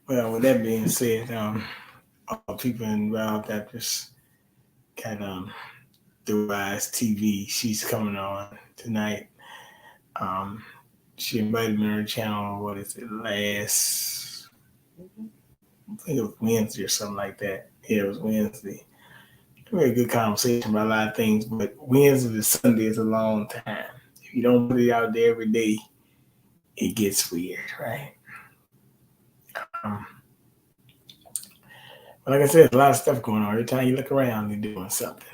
Well, with that being said, all people involved that just kind of the Rise TV. She's coming on tonight. Um, she invited me to her channel. What is it? Last, I think it was Wednesday or something like that. Yeah, it was Wednesday. We had a good conversation about a lot of things, but Wednesday to Sunday is a long time. If you don't put it out there every day, it gets weird, right? Um, but like I said, there's a lot of stuff going on. Every time you look around, you're doing something.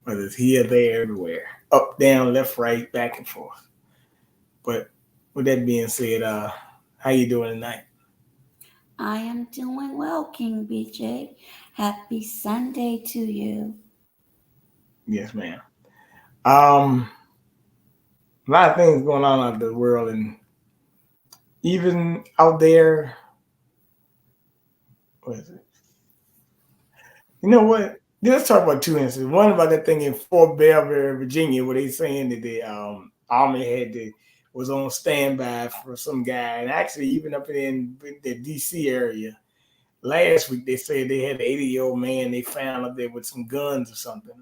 Whether it's here, there, everywhere, up, down, left, right, back and forth. But with that being said, how you doing tonight? I am doing well, King BJ. Happy Sunday to you. Yes, ma'am. Um, a lot of things going on out the world, and even out there. What is it? You know what? Let's talk about two incidents. One about that thing in Fort Belvedere, Virginia, where they saying that the army was on standby for some guy, and actually even up in the D.C. area last week they said they had an 80-year-old man they found up there with some guns or something.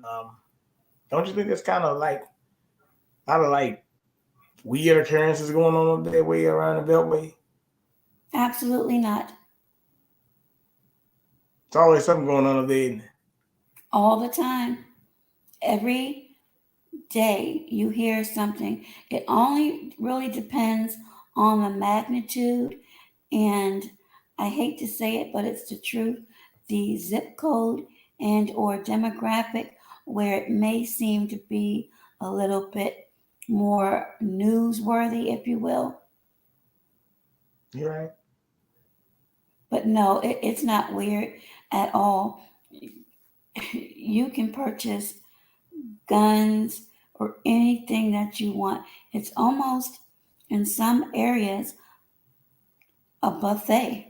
Don't you think that's kind of like a lot of like weird occurrences going on up that way around the Beltway? Absolutely not. It's always something going on up there. Isn't it? All the time. Every day you hear something. It only really depends on the magnitude and I hate to say it, but it's the truth, the zip code and or demographic where it may seem to be a little bit more newsworthy, if you will. You're right. But no, it's not weird at all. You can purchase guns or anything that you want. It's almost in some areas a buffet.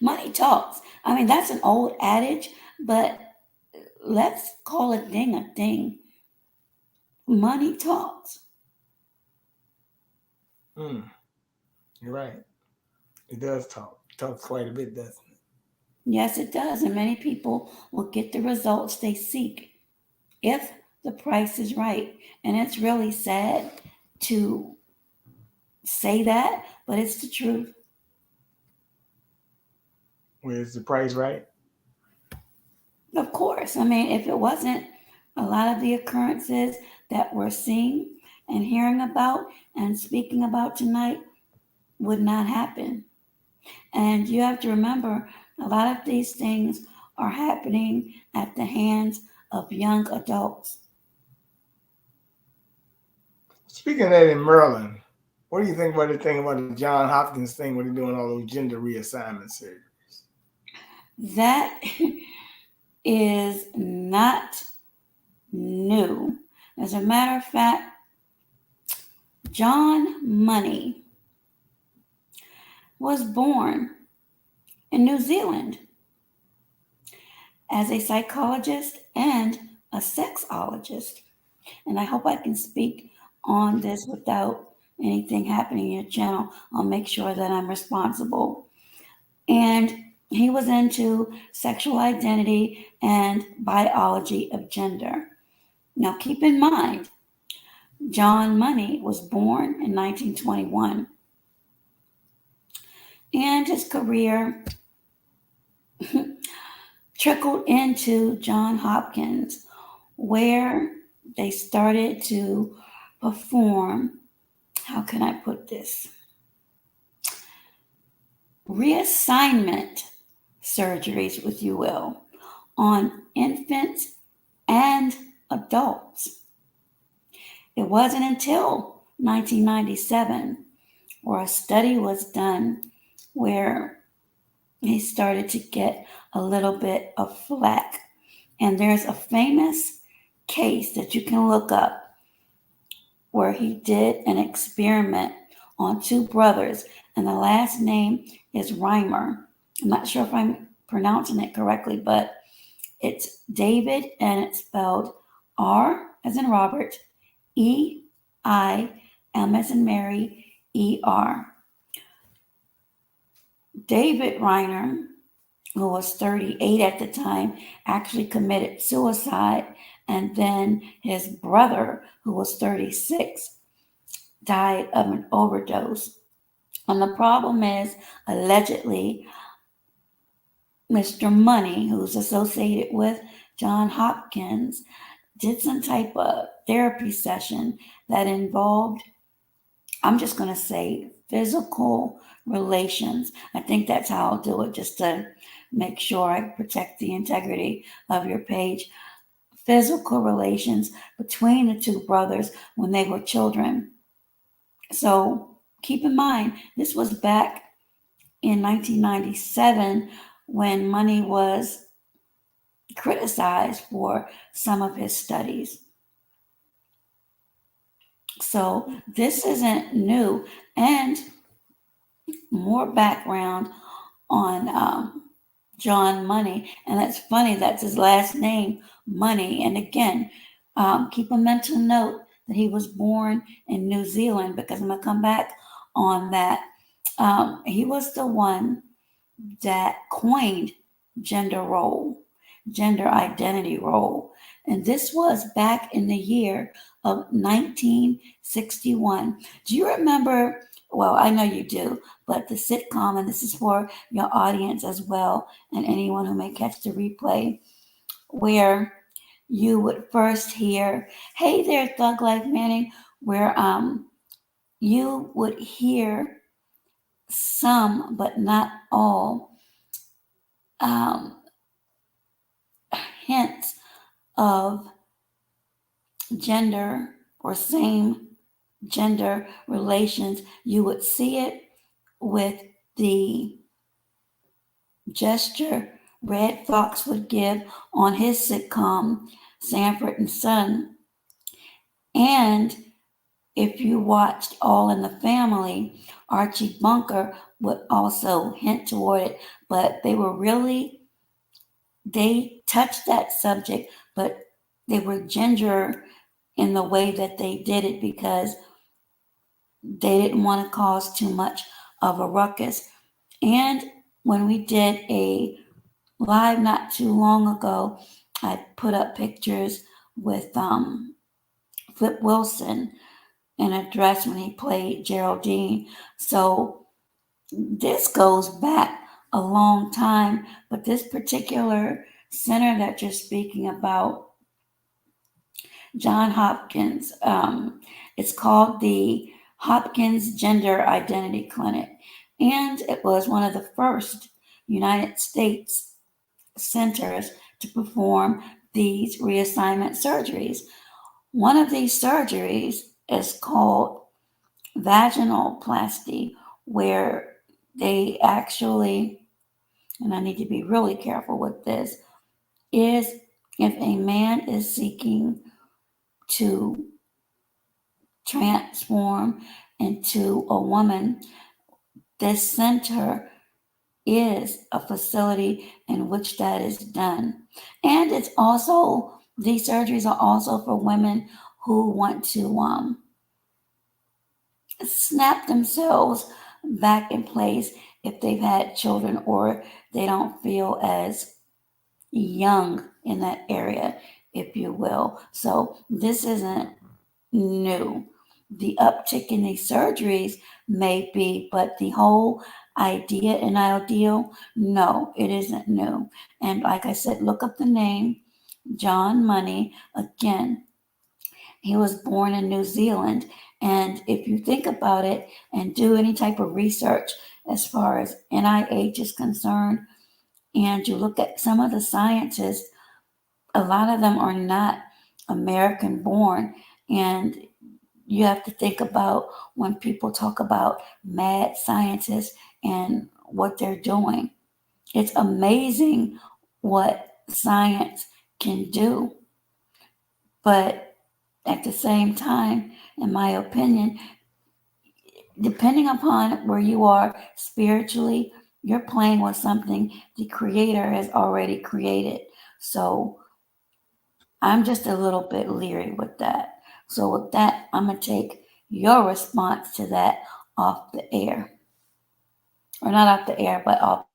Money talks. I mean, that's an old adage, but let's call a thing a thing. Money talks. Mm, you're right. It does talk. It talks quite a bit, doesn't it? Yes, it does. And many people will get the results they seek if the price is right. And it's really sad to say that, but it's the truth. Where's the price right? Of course. I mean, if it wasn't, a lot of the occurrences that we're seeing and hearing about and speaking about tonight would not happen. And you have to remember, a lot of these things are happening at the hands of young adults. Speaking of that in Maryland, what do you think about the thing about the John Hopkins thing where they're doing all those gender reassignment surgeries? That is not new. As a matter of fact, John Money was born in New Zealand as a psychologist and a sexologist. And I hope I can speak on this without anything happening in your channel. I'll make sure that I'm responsible. And he was into sexual identity and biology of gender. Now, keep in mind, John Money was born in 1921, and his career trickled into John Hopkins, where they started to perform, how can I put this? Reassignment surgeries, if you will, on infants and adults. It wasn't until 1997 where a study was done where he started to get a little bit of flack. And there's a famous case that you can look up where he did an experiment on two brothers, and the last name is Reimer. I'm not sure if I'm pronouncing it correctly, but it's David and it's spelled R as in Robert, EIM as in Mary, ER. David Reiner, who was 38 at the time, actually committed suicide. And then his brother, who was 36, died of an overdose. And the problem is, allegedly, Mr. Money, who's associated with John Hopkins, did some type of therapy session that involved, I'm just going to say, physical relations. I think that's how I'll do it, just to make sure I protect the integrity of your page. Physical relations between the two brothers when they were children. So keep in mind, this was back in 1997 when Money was criticized for some of his studies. So this isn't new. And more background on John Money, and that's funny. That's his last name, Money. And again, keep a mental note that he was born in New Zealand, because I'm gonna come back on that. He was the one that coined gender role, gender identity role. And this was back in the year of 1961. Do you remember? Well, I know you do, but the sitcom, and this is for your audience as well, and anyone who may catch the replay, where you would first hear, "Hey there, Thug Life Manning," where you would hear some, but not all, um, hints of gender or same gender relations. You would see it with the gesture Red Fox would give on his sitcom Sanford and Son. And if you watched All in the Family, Archie Bunker would also hint toward it, but they touched that subject, but they were ginger in the way that they did it because they didn't want to cause too much of a ruckus. And when we did a live not too long ago, I put up pictures with Flip Wilson in a dress when he played Geraldine. So this goes back a long time, but this particular center that you're speaking about, John Hopkins, it's called the Hopkins Gender Identity Clinic, and it was one of the first United States centers to perform these reassignment surgeries. One of these surgeries is called vaginoplasty, where they actually, and I need to be really careful with this, is if a man is seeking to transform into a woman, this center is a facility in which that is done. And it's also, these surgeries are also for women who want to snap themselves back in place if they've had children or they don't feel as young in that area, if you will. So this isn't new. The uptick in these surgeries may be, but the whole idea and ideal, no, it isn't new. And like I said, look up the name John Money. Again, he was born in New Zealand. And if you think about it and do any type of research as far as NIH is concerned, and you look at some of the scientists, a lot of them are not American born. And you have to think about when people talk about mad scientists and what they're doing. It's amazing what science can do. But at the same time, in my opinion, depending upon where you are spiritually, you're playing with something the creator has already created. So I'm just a little bit leery with that. So with that, I'm going to take your response to that off the air. or not off the air, but off.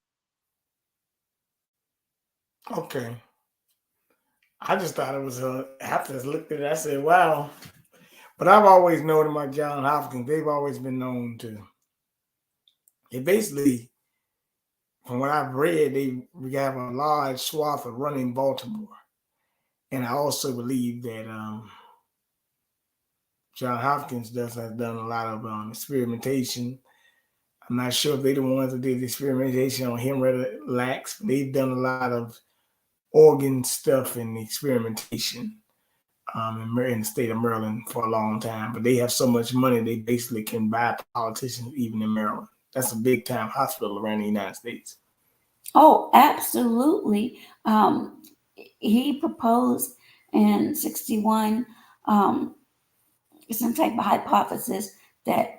Okay. I just thought it was after I looked at it, I said, wow. But I've always known about John Hopkins. They've always been known to. They basically, from what I've read, we have a large swath of running Baltimore. And I also believe that John Hopkins has done a lot of experimentation. I'm not sure if they're the ones that did the experimentation on him relax, but they've done a lot of organ stuff and experimentation in the state of Maryland for a long time. But they have so much money, they basically can buy politicians even in Maryland. That's a big time hospital around the United States. Oh, absolutely. He proposed in 61 um, some type of hypothesis that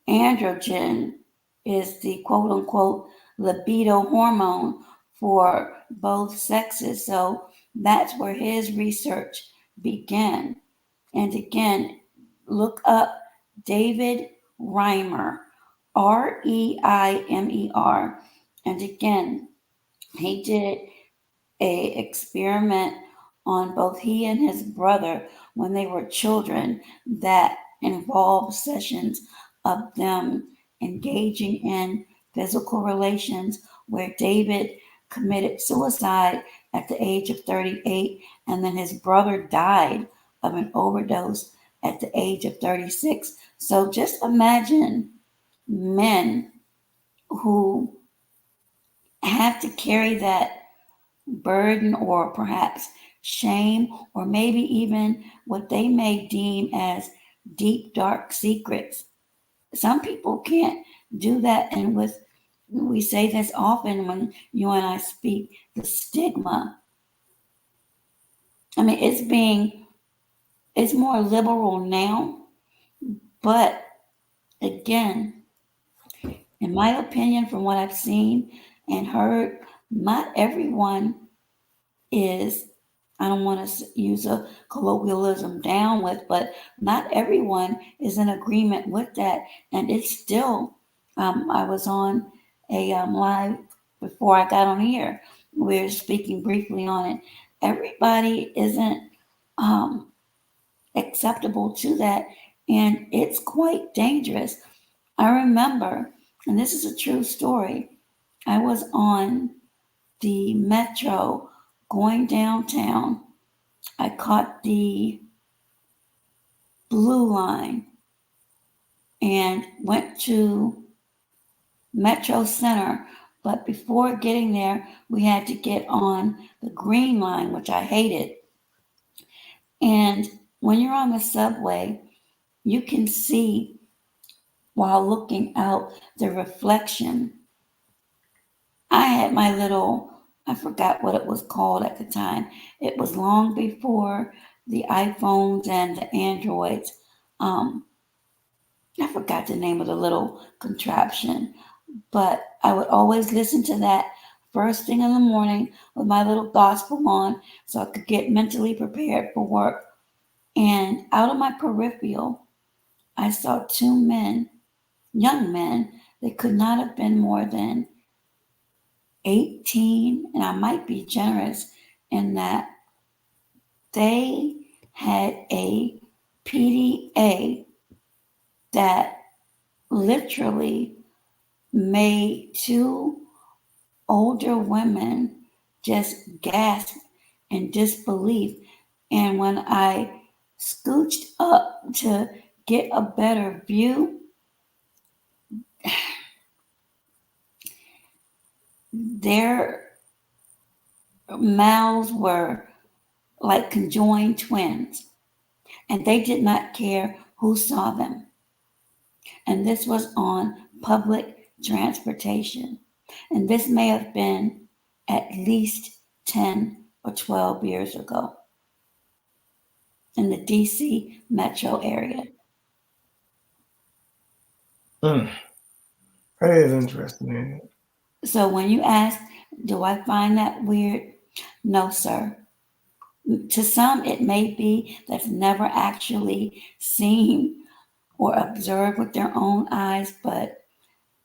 androgen is the quote unquote libido hormone for both sexes. So that's where his research began. And again, look up David Reimer, Reimer. And again, he did a experiment on both he and his brother when they were children that involved sessions of them engaging in physical relations where David committed suicide at the age of 38 and then his brother died of an overdose at the age of 36. So just imagine men who have to carry that burden or perhaps shame or maybe even what they may deem as deep dark secrets. Some people can't do that, and with we say this often when you and I speak, the stigma. I mean, it's more liberal now, but again, in my opinion, from what I've seen and heard, not everyone is, I don't want to use a colloquialism down with, but not everyone is in agreement with that. And it's still, I was on a live before I got on here. We are speaking briefly on it. Everybody isn't um, acceptable to that, and it's quite dangerous. I remember, and this is a true story, I was on the metro going downtown. I caught the blue line and went to Metro Center. But before getting there, we had to get on the green line, which I hated. And when you're on the subway, you can see while looking out the reflection. I had my little, I forgot what it was called at the time. It was long before the iPhones and the Androids. Um, I forgot the name of the little contraption, but I would always listen to that first thing in the morning with my little gospel on so I could get mentally prepared for work. And out of my peripheral, I saw two men, young men, that could not have been more than 18, and I might be generous in that they had a PDA that literally made two older women just gasp in disbelief. And when I scooched up to get a better view, their mouths were like conjoined twins, and they did not care who saw them. And this was on public transportation. And this may have been at least 10 or 12 years ago in the DC metro area. Mm, that is interesting. So when you ask, do I find that weird? No, sir. To some, it may be that's never actually seen or observed with their own eyes, but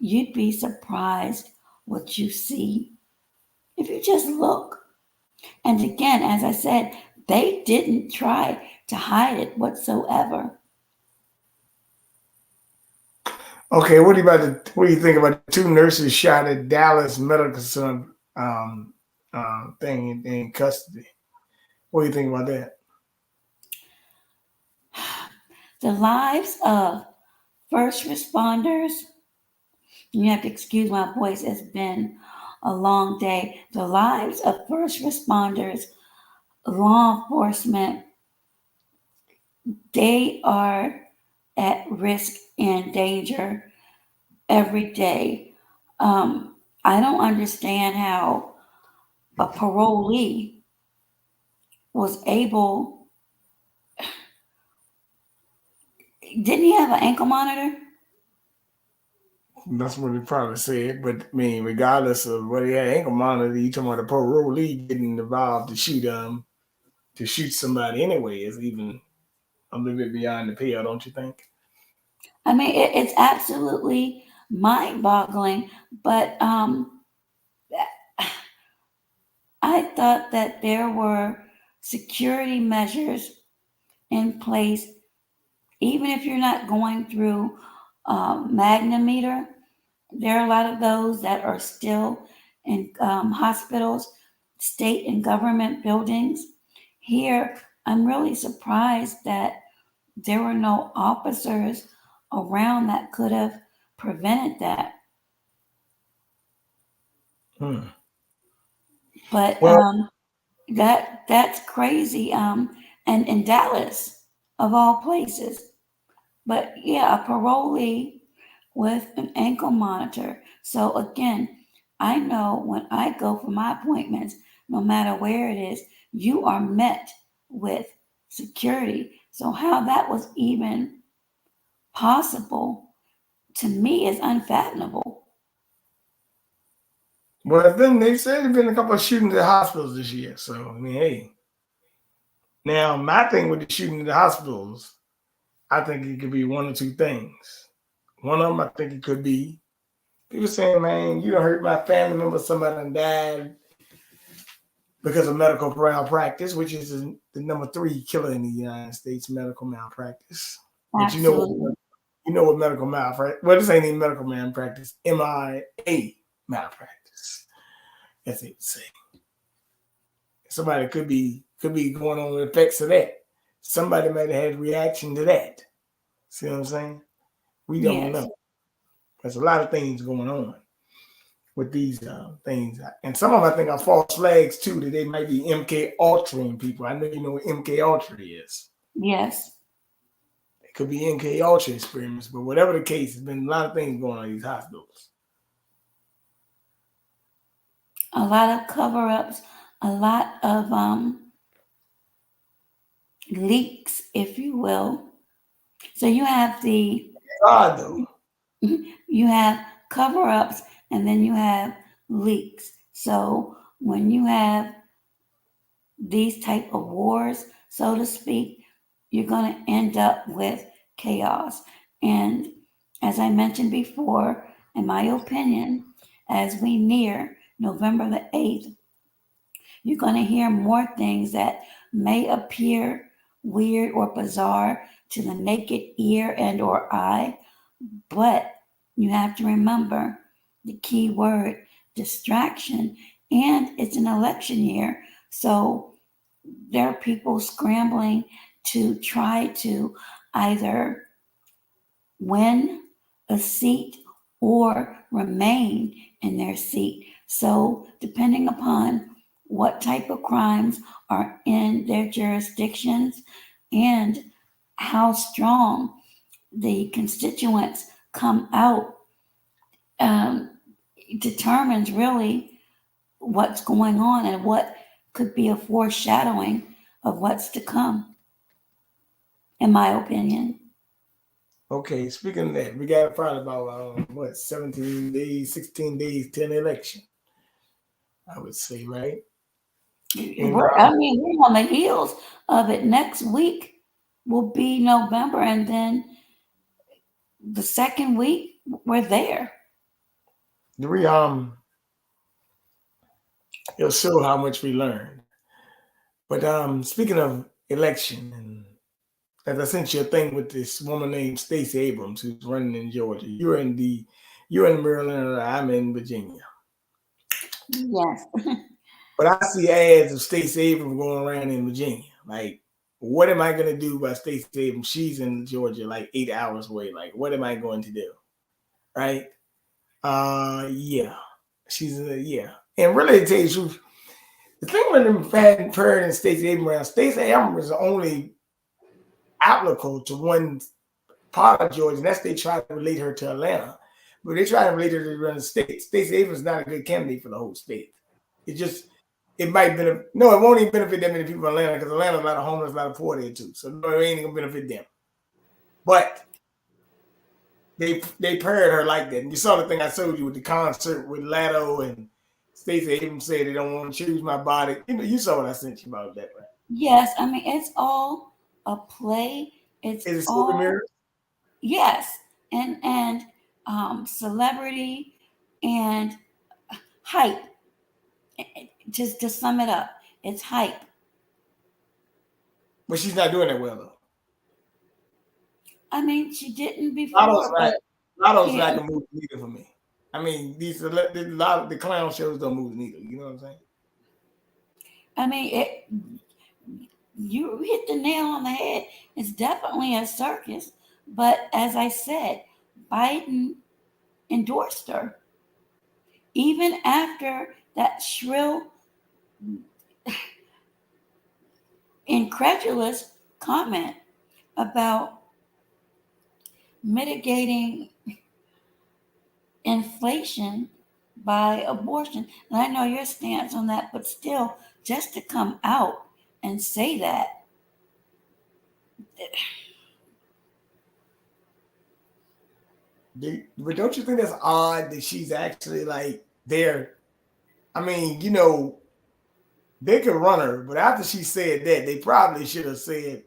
you'd be surprised what you see if you just look. And again, as I said, they didn't try to hide it whatsoever. Okay, what do you think about the two nurses shot at Dallas Medical Center thing in custody? What do you think about that? The lives of first responders, you have to excuse my voice, it's been a long day. The lives of first responders, law enforcement, they are at risk and danger every day. I don't understand how a parolee was able, didn't he have an ankle monitor? That's what he probably said. But I mean, regardless of whether he had ankle monitor, you talking about the parolee getting involved to shoot somebody anyway is even a little bit beyond the pale, don't you think? I mean, it's absolutely mind boggling, but I thought that there were security measures in place, even if you're not going through Magnameter. There are a lot of those that are still in hospitals, state and government buildings. Here, I'm really surprised that there were no officers around that could have prevented that. Hmm. But Well, that's crazy. And in Dallas, of all places. But yeah, a parolee with an ankle monitor. So again, I know when I go for my appointments, no matter where it is, you are met with security. So how that was even possible to me is unfathomable. well, then they said there's been a couple of shootings at hospitals this year. So I mean, hey, now my thing with the shooting at the hospitals, I think it could be one or two things. One of them, I think it could be people saying, "Man, you don't hurt my family member. Somebody done died because of medical malpractice, which is the number three killer in the United States, medical malpractice." But Absolutely. you know what medical malpractice? Well, this ain't even medical malpractice. MIA malpractice. That's it. Say somebody could be going on with effects of that. Somebody might have had a reaction to that. See what I'm saying? We don't Yes. know. There's a lot of things going on with these things, and some of them I think are false flags too. That they might be MK altering people. I know you know what MK Ultra is. Yes. It could be MK Ultra experiments, but whatever the case, there's been a lot of things going on in these hospitals. A lot of cover ups, a lot of leaks, if you will. So God though, you have cover ups and then you have leaks. So when you have these type of wars, so to speak, you're going to end up with chaos. And as I mentioned before, in my opinion, as we near November the 8th, you're going to hear more things that may appear weird or bizarre to the naked ear and or eye, but you have to remember the key word distraction, and it's an election year. So there are people scrambling to try to either win a seat or remain in their seat. So, depending upon what type of crimes are in their jurisdictions and how strong the constituents come out, um, determines really what's going on and what could be a foreshadowing of what's to come, in my opinion. okay. Speaking of that, we got probably about 17 days, 16 days till the election. I would say, right? And I mean, we're on the heels of it. Next week will be November, and then the second week we're there. we it'll show how much we learned. But speaking of election, and as I sent you a thing with this woman named Stacey Abrams who's running in Georgia. You're in Maryland, and I'm in Virginia. Yes. But I see ads of Stacey Abrams going around in Virginia. Like, what am I gonna do by Stacey Abrams? She's in Georgia, like 8 hours away. Like, what am I going to do? Right? Yeah. Yeah. And really, to tell you the truth, the thing with them Fad Bird and Stacey Abrams is the only applicable to one part of Georgia, and that's they try to relate her to Atlanta. But they try to relate her to run the state. Stacey Abrams is not a good candidate for the whole state. It just it might benefit. No, it won't even benefit that many people in Atlanta because Atlanta's a lot of homeless, a lot of poor there too. So no, it ain't gonna benefit them. But they paired her like that. And you saw the thing I showed you with the concert with Lato and Stacey Abrams said they don't want to choose my body. You know, you saw what I sent you about that, right? Yes. I mean, it's all a play. It's Is it smoke and all mirrors? yes, and celebrity and hype. Just to sum it up, it's hype. But she's not doing that well though. I mean, she didn't Lotto's before, not but Lotto's here, not gonna move the needle for me. I mean, a lot of the clown shows don't move the needle. You know what I'm saying? I mean, you hit the nail on the head. It's definitely a circus, but as I said, Biden endorsed her even after that shrill, incredulous comment about mitigating inflation by abortion. And I know your stance on that, but still, just to come out and say that, But don't you think that's odd that she's actually like there? I mean, you know, they could run her, but after she said that, they probably should have said,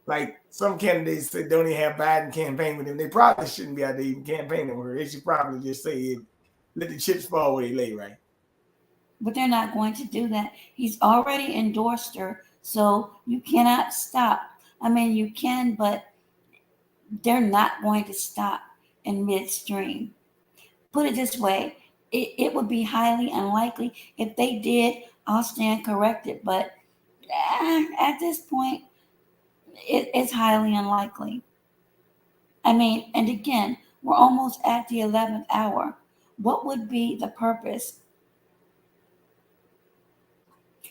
like some candidates said, don't even have Biden campaign with them. They probably shouldn't be out there even campaigning with her. They should probably just say, let the chips fall where they lay, right? but they're not going to do that. He's already endorsed her, so you cannot stop. I mean, you can, but they're not going to stop in midstream. Put it this way, it would be highly unlikely. If they did, I'll stand corrected, but at this point, it's highly unlikely. I mean, and again, we're almost at the 11th hour. What would be the purpose?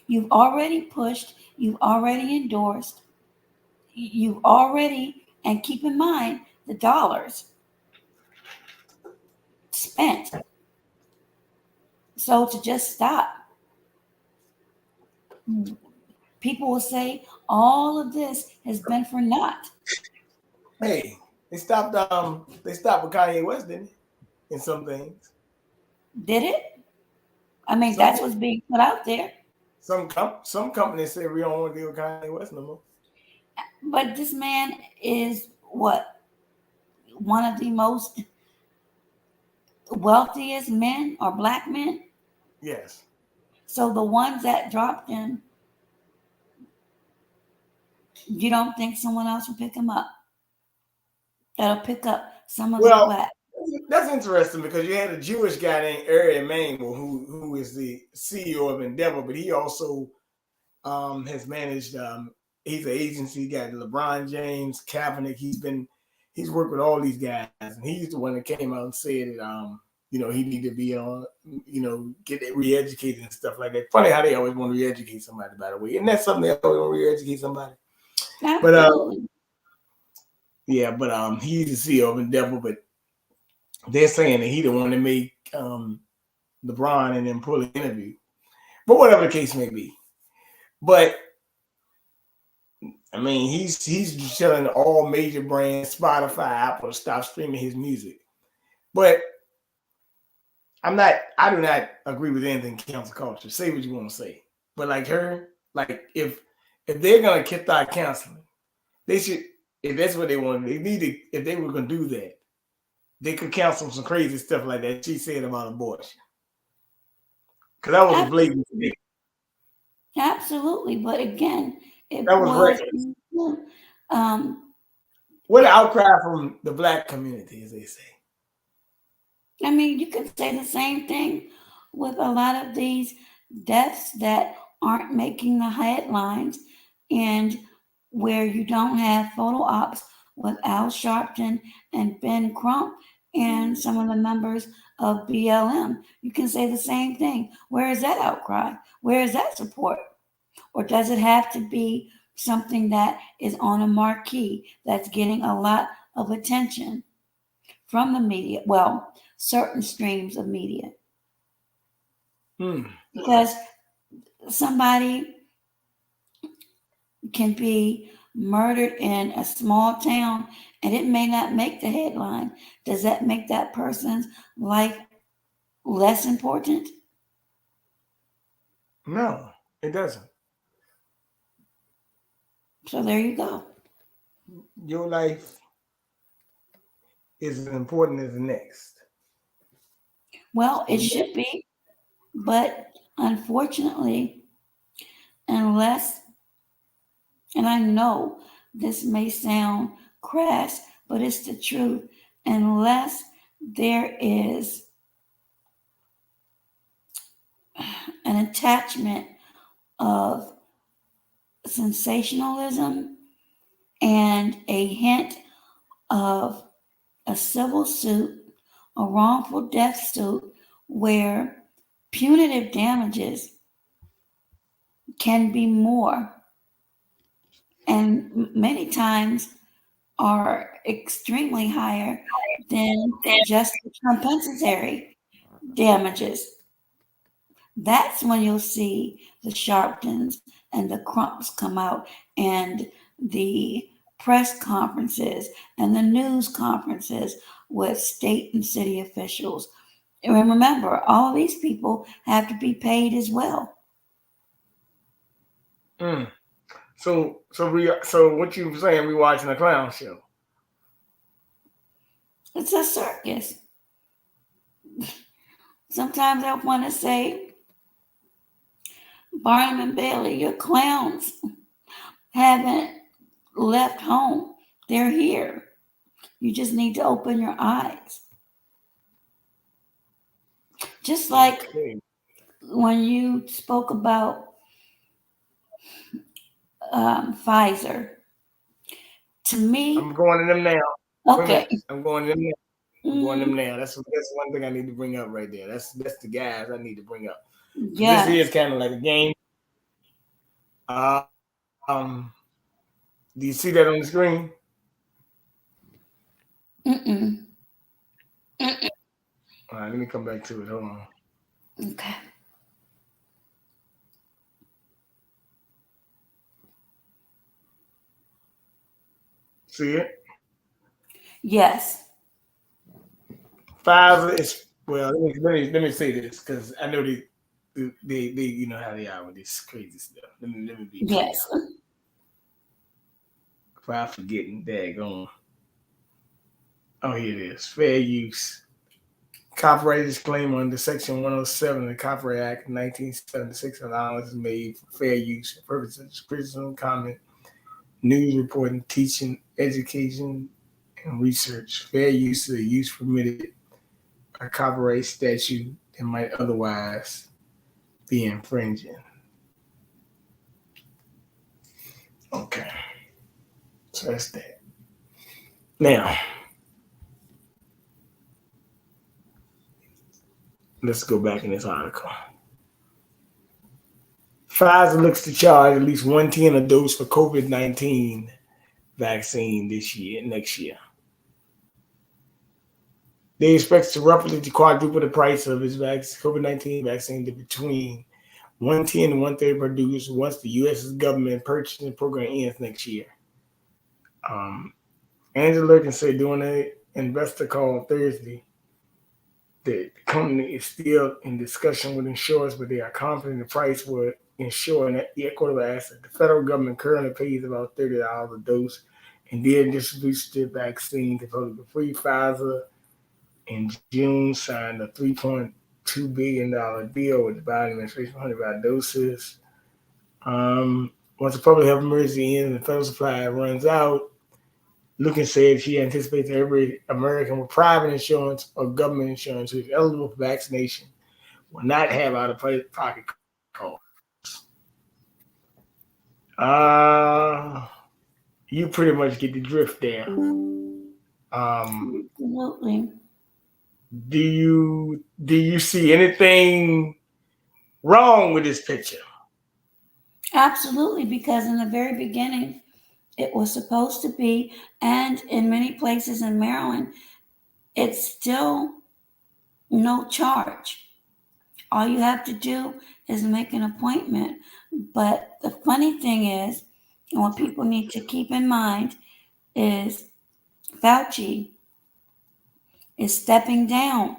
You've already pushed, you've already endorsed, you've already, and keep in mind the dollars spent. So to just stop, people will say all of this has been for naught. Hey, they stopped with Kanye West, didn't they? In some things. Did it? I mean, Some that's what's being put out there. some companies say we don't want to deal with Kanye West no more. But this man is what? One of the most wealthiest men or black men. Yes. So the ones that dropped him, you don't think someone else will pick him up? That'll pick up some of the Well, slack. that's interesting because you had a Jewish guy named Ari Emanuel who is the CEO of Endeavor, but he also has managed. He's an agency guy, LeBron James, Kaepernick. He's worked with all these guys, and he's the one that came out and said that he needed to be on, get re-educated and stuff like that. Funny how they always want to re-educate somebody, by the way, and that's something they always want to re-educate somebody. But Absolutely. yeah, but he's the CEO of Endeavor, but they're saying that he the one that made LeBron and then pull the interview. But whatever the case may be. But I mean, he's telling all major brands, Spotify, Apple, to stop streaming his music. But I do not agree with anything cancel culture. Say what you want to say. But like her, like if they're gonna start canceling, they should, if that's what they want, they need to, if they were gonna do that, they could counsel some crazy stuff like that she said about abortion. Because that was a blatant Absolutely. mistake. Absolutely. But again, That it was boils reckless. into, um, What an outcry from the black community, as they say. I mean, you can say the same thing with a lot of these deaths that aren't making the headlines and where you don't have photo ops with Al Sharpton and Ben Crump and some of the members of BLM. You can say the same thing. Where is that outcry? Where is that support? Or does it have to be something that is on a marquee that's getting a lot of attention from the media? Well, certain streams of media. Hmm. Because somebody can be murdered in a small town and it may not make the headline. Does that make that person's life less important? No, it doesn't. So there you go. Your life is as important as the next. Well, it should be, but unfortunately, unless, and I know this may sound crass, but it's the truth, unless there is an attachment of sensationalism and a hint of a civil suit, a wrongful death suit, where punitive damages can be more and many times are extremely higher than just the compensatory damages. That's when you'll see the Sharptons and the Crumps come out and the press conferences and the news conferences with state and city officials. And remember, all these people have to be paid as well. Mm. So what you saying? We watching a clown show. It's a circus. Sometimes I want to say, Barnum and Bailey, your clowns haven't left home. They're here. You just need to open your eyes. Just like Okay. when you spoke about Pfizer, to I'm me, going to them now. Wait a okay, minute. I'm going to them now. I'm going to them mm, now. That's one thing I need to bring up right there. That's the guys I need to bring up. So this yes, is kind of like a game. Do you see that on the screen? mm-mm, mm-mm. All right, let me come back to it. Hold on. Okay, See it? yes, Pfizer is well. Let me say this because I know they you know how they are with this crazy stuff. Let me be clear. yes, If I forgetting, daggone. Oh, here it is. Fair use. Copyright disclaimer under Section 107 of the Copyright Act of 1976 allowance is made for fair use for purposes of criticism, comment, news reporting, teaching, education, and research. Fair use is a use permitted by copyright statute that might otherwise be infringing. Okay, so that's that. Now, let's go back in this article. Pfizer looks to charge at least 110 a dose for COVID-19 vaccine next year. They expect to roughly quadruple the price of its COVID-19 vaccine to between 110 and 130 per dose once the U.S. government purchasing program ends next year. Um, Angela can say during an investor call Thursday that the company is still in discussion with insurers, but they are confident the price will ensure an equitable asset. The federal government currently pays about $30 a dose and then distributes the vaccine to public. The free Pfizer in June signed a $3.2 billion deal with the Biden administration for 100 doses. Once the public health emergency ends and the federal supply runs out, Lucan said she anticipates every American with private insurance or government insurance who is eligible for vaccination will not have out-of-pocket costs. You pretty much get the drift there. Absolutely. Do you see anything wrong with this picture? Absolutely, because in the very beginning, it was supposed to be, and in many places in Maryland, it's still no charge. All you have to do is make an appointment. But the funny thing is, and what people need to keep in mind is Fauci is stepping down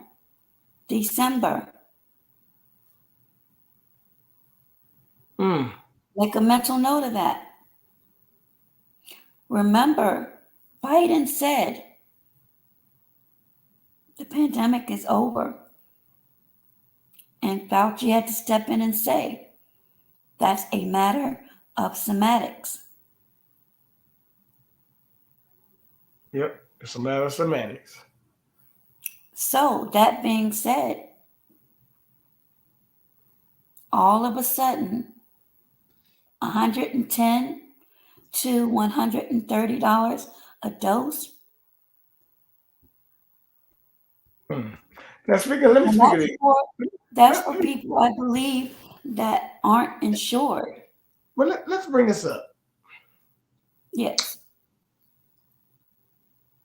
December. Mm. Make a mental note of that. Remember, Biden said the pandemic is over. And Fauci had to step in and say that's a matter of semantics. Yep, it's a matter of semantics. So, that being said, all of a sudden, $110 to $130 a dose. Mm. Now, let me And speak of it. that's for people, I believe, that aren't insured. Well, let's bring this up. Yes.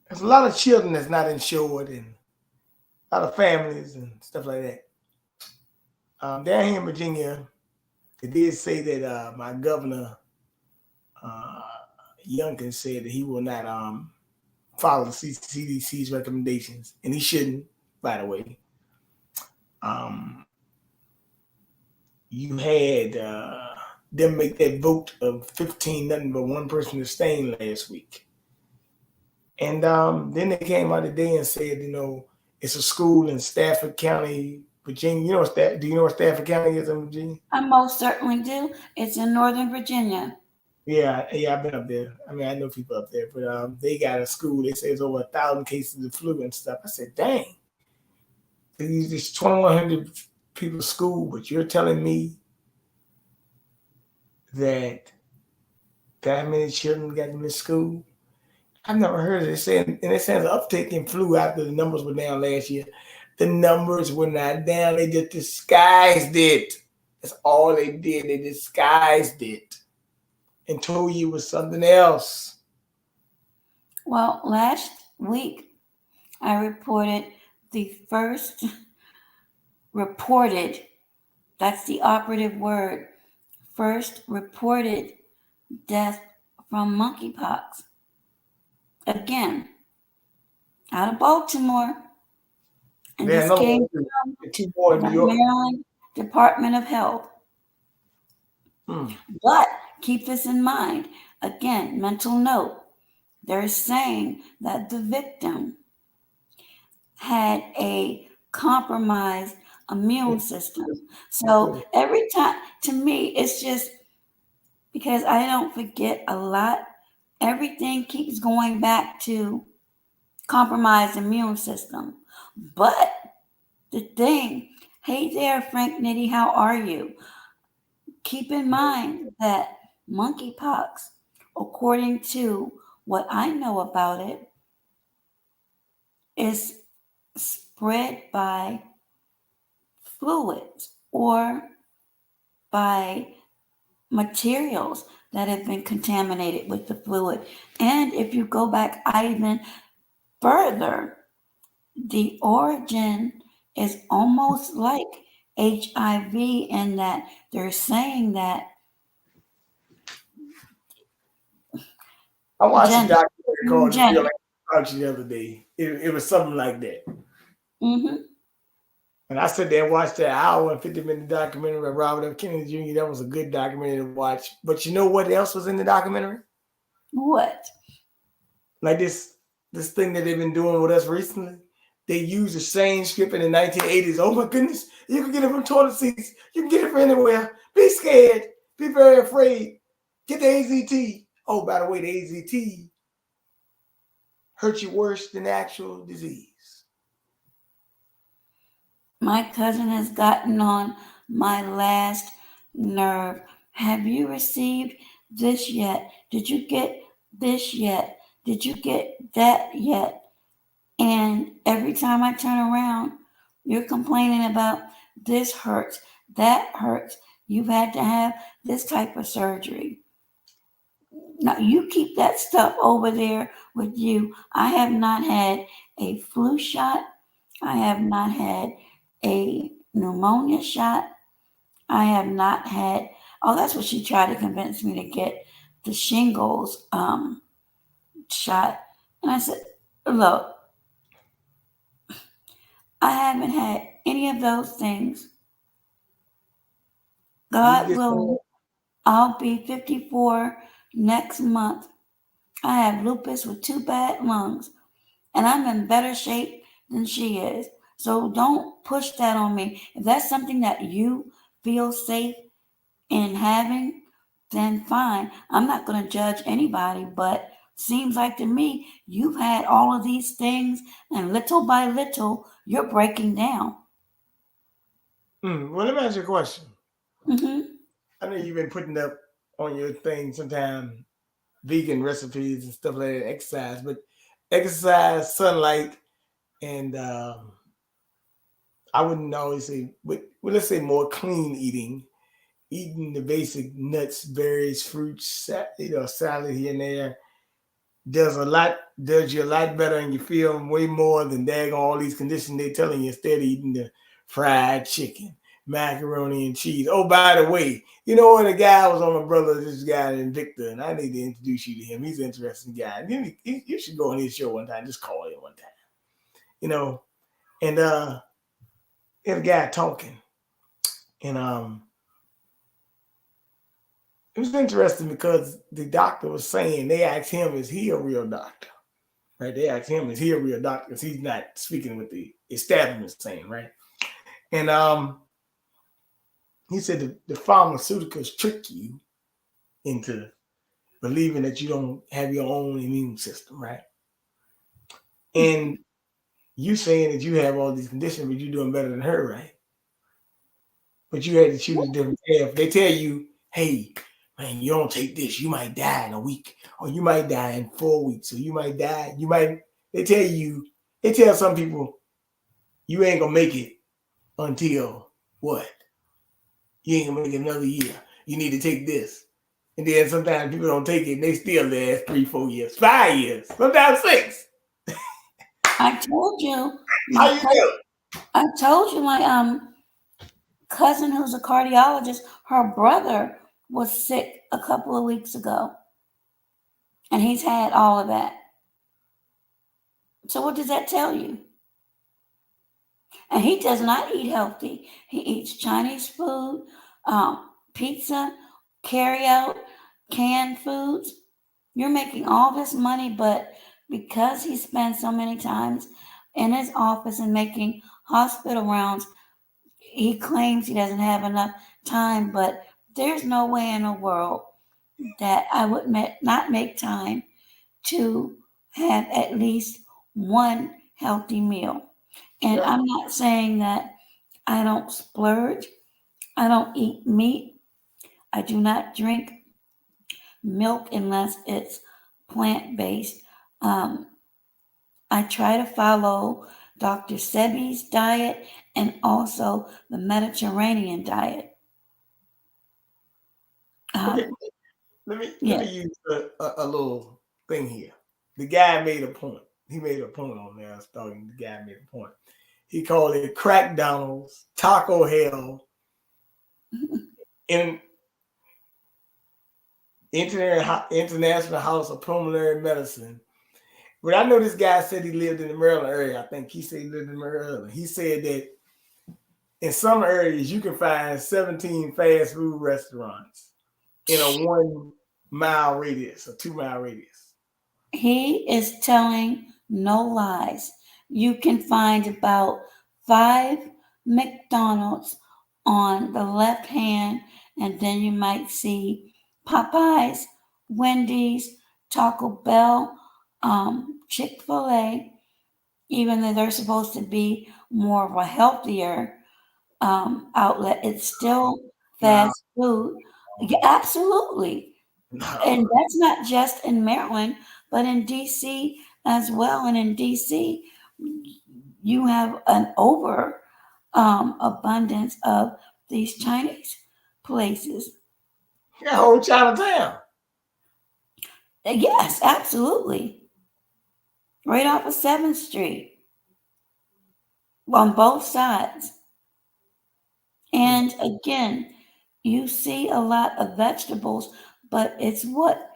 There's a lot of children that's not insured, and a lot of families and stuff like that. Down here in Virginia, they did say that my governor, uh, Youngkin, said that he will not follow the CDC's recommendations, and he shouldn't, by the way. Um, you had them make that vote of 15 nothing but one person abstained last week. And then they came out today and said, it's a school in Stafford County, Virginia. Do you know what Stafford County is in Virginia? I most certainly do. It's in Northern Virginia. Yeah, I've been up there. I mean, I know people up there, but they got a school. They say it's over 1,000 cases of flu and stuff. I said, dang, this 2,100 people school, but you're telling me that many children got in this school? I've never heard of it. And it says an uptick in flu after the numbers were down last year. The numbers were not down. They just disguised it. That's all they did. They disguised it and told you it was something else. Well, last week I reported the first reported, that's the operative word, first reported death from monkeypox. Again, out of Baltimore. And Yeah, this no, came from two more in the New York. Maryland Department of Health. Hmm. But keep this in mind. Again, mental note. They're saying that the victim had a compromised immune system. So every time, to me, it's just because I don't forget a lot, everything keeps going back to compromised immune system. But the thing, hey there, Frank Nitty, how are you? Keep in mind that monkeypox, according to what I know about it, is spread by fluids or by materials that have been contaminated with the fluid. And if you go back even further, the origin is almost like HIV in that they're saying that I watched a gender. documentary called The Gender. Real Anthropology the other day. It was something like that. Mm-hmm. And I sat there and watched that hour and 50-minute documentary by Robert F. Kennedy Jr. That was a good documentary to watch. But you know what else was in the documentary? What? Like this thing that they've been doing with us recently. They used the same script in the 1980s. Oh my goodness, you can get it from toilet seats. You can get it from anywhere. Be scared. Be very afraid. Get the AZT. Oh, by the way, the AZT hurt you worse than actual disease. My cousin has gotten on my last nerve. Have you received this yet? Did you get this yet? Did you get that yet? And every time I turn around, you're complaining about this hurts, that hurts. You've had to have this type of surgery. Now you keep that stuff over there with you. I have not had a flu shot. I have not had a pneumonia shot. I have not had. Oh, that's what she tried to convince me to get the shingles shot. And I said, look, I haven't had any of those things. You God get willing, I'll be 54 next month. I have lupus with two bad lungs, and I'm in better shape than she is. So don't push that on me. If that's something that you feel safe in having, then fine. I'm not going to judge anybody, but seems like to me you've had all of these things, and little by little, you're breaking down. well, let me ask you a question. Hmm. I know you've been putting up on your thing sometimes vegan recipes and stuff like that, exercise, but exercise, sunlight, and I wouldn't always say, but well, let's say more clean eating the basic nuts, berries, fruits, salad here and there, does you a lot better, and you feel way more than daggone all these conditions they telling you instead of eating the fried chicken, macaroni and cheese. Oh, by the way, when the guy was on my brother, this guy named Victor, and I need to introduce you to him. He's an interesting guy. You should go on his show one time. Just call him one time. You know, and he had a guy talking, and it was interesting because the doctor was saying, they asked him, is he a real doctor? Right? They asked him, is he a real doctor? Because he's not speaking with the establishment saying, right? And he said the pharmaceuticals trick you into believing that you don't have your own immune system, right? And you saying that you have all these conditions, but you're doing better than her, right? But you had to choose a different path. They tell you, hey, man, you don't take this, you might die in a week, or you might die in 4 weeks, or they tell you, they tell some people, you ain't gonna make it until what? You ain't gonna make it another year. You need to take this. And then sometimes people don't take it and they still last 3, 4 years, 5 years, sometimes 6. I told you, How my you cousin, doing? I told you my cousin who's a cardiologist, her brother was sick a couple of weeks ago, and he's had all of that. So what does that tell you? And he does not eat healthy. He eats Chinese food, pizza, carry out, canned foods. You're making all this money, but because he spends so many times in his office and making hospital rounds, he claims he doesn't have enough time. But there's no way in the world that I would not make time to have at least one healthy meal. And Yeah. I'm not saying that I don't splurge, I don't eat meat, I do not drink milk unless it's plant based. Um, I try to follow Dr. Sebi's diet and also the Mediterranean diet. Okay, Um, let me yeah, use a little thing here. The guy made a point. He made a point on there. I was talking. The guy made a point. He called it Crack Donald's, Taco Hell, in International House of Pulmonary Medicine. But I know this guy said he lived in the Maryland area. I think he said he lived in Maryland. He said that in some areas you can find 17 fast food restaurants in a 1 mile radius, a 2 mile radius. he is telling no lies. you can find about 5 McDonald's on the left hand, and then you might see Popeyes, Wendy's, Taco Bell, Chick-fil-A, even though they're supposed to be more of a healthier outlet, it's still No, fast food. Yeah, absolutely. no. And that's not just in Maryland, but in DC as well. And in DC, you have an over abundance of these Chinese places. That whole Chinatown. Yes, absolutely. Right off of 7th Street on both sides. Hmm. And again, you see a lot of vegetables, but it's what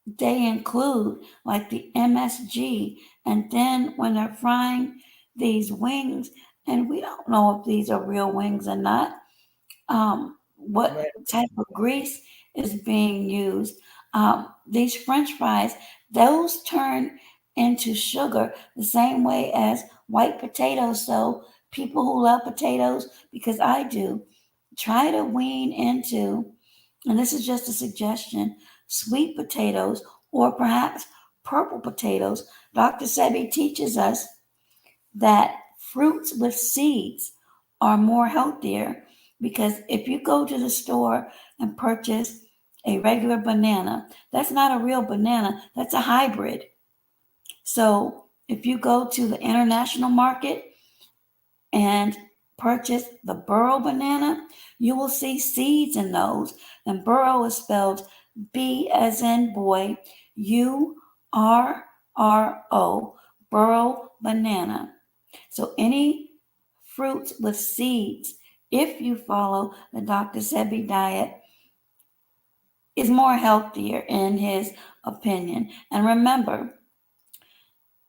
they include, like the MSG. And then when they're frying these wings, and we don't know if these are real wings or not, what Man, type of grease is being used. These French fries, those turn into sugar the same way as white potatoes. So people who love potatoes, because I do, try to wean into, and this is just a suggestion, sweet potatoes or perhaps purple potatoes. Dr. Sebi teaches us that fruits with seeds are more healthier, because if you go to the store and purchase a regular banana, that's not a real banana, that's a hybrid. So if you go to the international market and purchase the burro banana, you will see seeds in those. And burro is spelled B as in boy, URRO, burro banana. So any fruits with seeds, if you follow the Dr. Sebi diet, is more healthier in his opinion. And remember,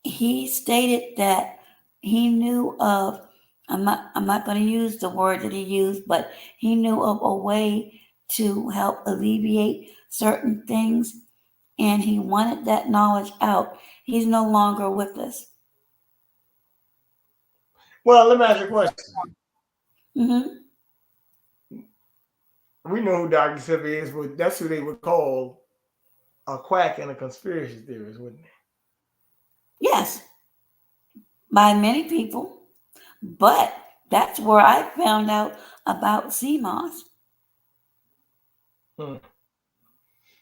he stated that he knew of, I'm not going to use the word that he used, but he knew of a way to help alleviate certain things, and he wanted that knowledge out. He's no longer with us. well, let me ask you a question. Hmm. We know who Dr. Sebi is, but that's who they would call a quack and a conspiracy theorist, wouldn't Yes, by many people, but that's where I found out about CMOS. they? Hmm.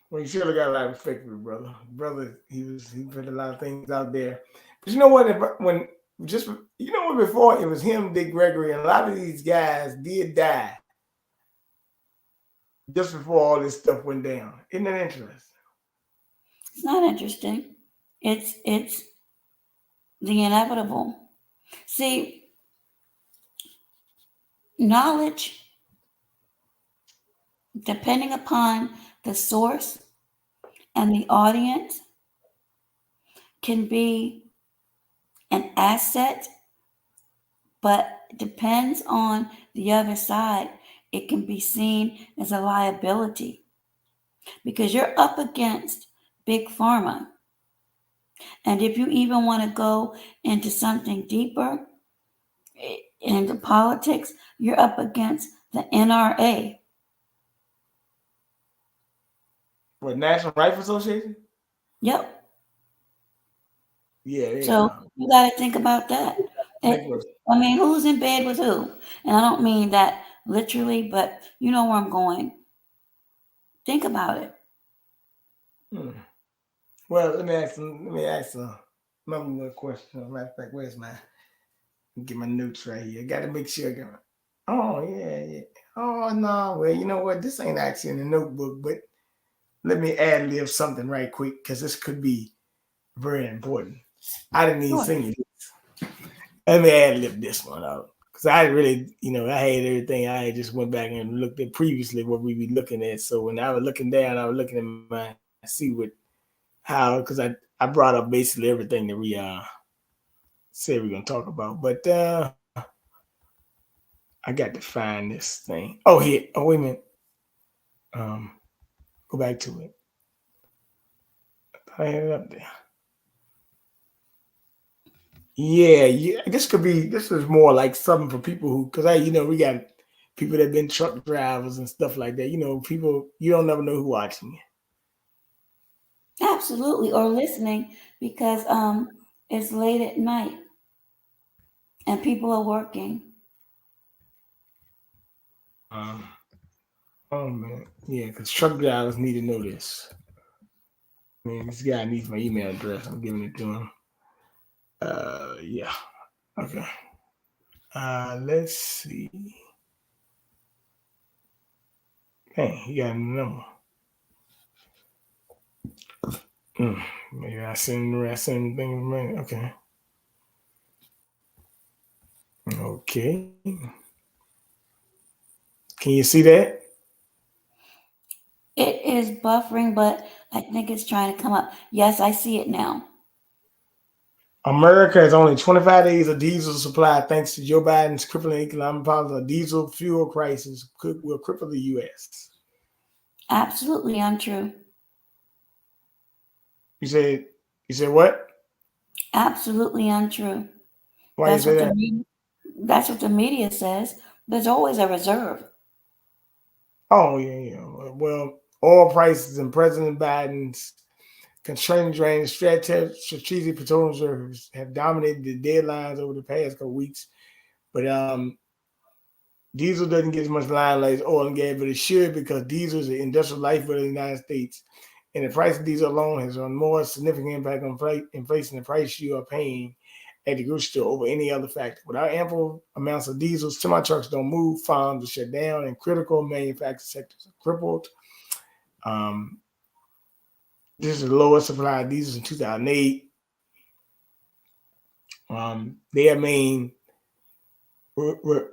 Well, you should have got a lot of respect for the brother. Brother, he put a lot of things out there. But you know what? When just you know what? Before it was him, Dick Gregory, and a lot of these guys did die just before all this stuff went down. Isn't that interesting? It's not interesting. It's the inevitable. See, knowledge, depending upon the source and the audience, can be an asset, but depends on the other side. It can be seen as a liability, because you're up against big pharma. And if you even want to go into something deeper, into politics, you're up against the NRA. What National Rifle Association? Yep. Yeah, they So you got to think about that. think It, I mean, who's in bed with who? And I don't mean that literally, but you know where I'm going. Think about it. hmm. Well, let me ask one more question. Matter of fact, where's my get my notes right here? I got to make sure I got. Oh yeah, yeah. Oh no, well you know what? This ain't actually in the notebook, but let me ad lib something right quick because this could be very important. I didn't even Sure. sing it. Let me ad lib this one out because I really, I had everything. I had just went back and looked at previously what we be looking at. So when I was looking down, I was looking at my see how because I brought up basically everything that we said we're gonna talk about, but I got to find this thing. Oh here, oh wait a minute. Um, go back to it. I had it up there. Yeah, yeah. This could be. This is more like something for people who, because we got people that been truck drivers and stuff like that. People you don't never know who watching you. Absolutely, or listening because it's late at night and people are working. Um, oh man, yeah, because truck drivers need to know this. I mean, this guy needs my email address. I'm giving it to him. Yeah. Okay. Let's see. Hey, he got a number. Hmm. Maybe I send things. Okay. Okay. Can you see that? It is buffering, but I think it's trying to come up. Yes, I see it now. America has only 25 days of diesel supply thanks to Joe Biden's crippling economic policy. A diesel fuel crisis will cripple the U.S. Absolutely untrue. You said, you said what? Absolutely untrue. Why you That's say what the that? media, that's what the media says. There's always a reserve. Oh, yeah, yeah. Well, oil prices and President Biden's constrained drain strategic petroleum reserves have dominated the deadlines over the past couple weeks. But diesel doesn't get as much limelight as oil and gas, but it should because diesel is the industrial lifeblood of the United States. And the price of diesel alone has a more significant impact on inflation, the price you are paying at the grocery store over any other factor. Without ample amounts of diesel, semi trucks don't move, farms are shut down, and critical manufacturing sectors are crippled. Um, this is the lowest supply of diesel in 2008. Their main were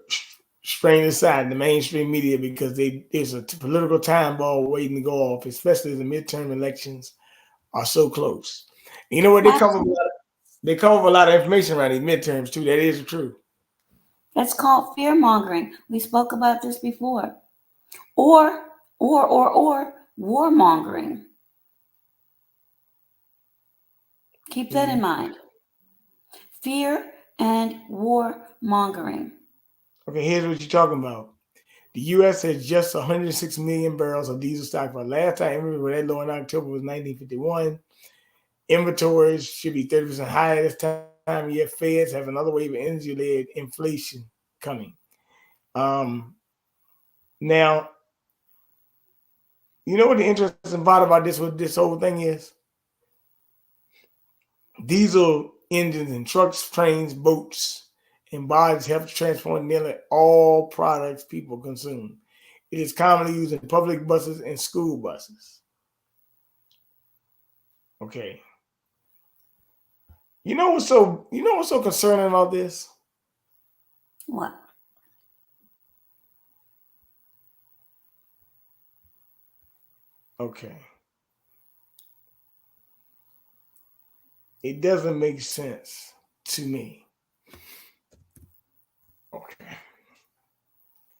strained aside the mainstream media because there's a political time ball waiting to go off, especially as the midterm elections are so close. You know what? Absolutely. They cover a lot of information around these midterms too. That is true. That's called fear mongering. We spoke about this before. Or, or warmongering. Keep that in Mhm. mind. Fear and warmongering. Okay, here's what you're talking about. The U.S. has just 106 million barrels of diesel stockpile. Last time inventory that low in October was 1951. Inventories should be 30% higher this time. Yet Feds have another wave of energy-led inflation coming. Um, Now, you know what the interesting part about this with this whole thing is? Diesel engines and trucks, trains, boats, and barges help transport nearly all products people consume. It is commonly used in public buses and school buses. Okay. You know what's so concerning about this? What? Okay. It doesn't make sense to me. Okay.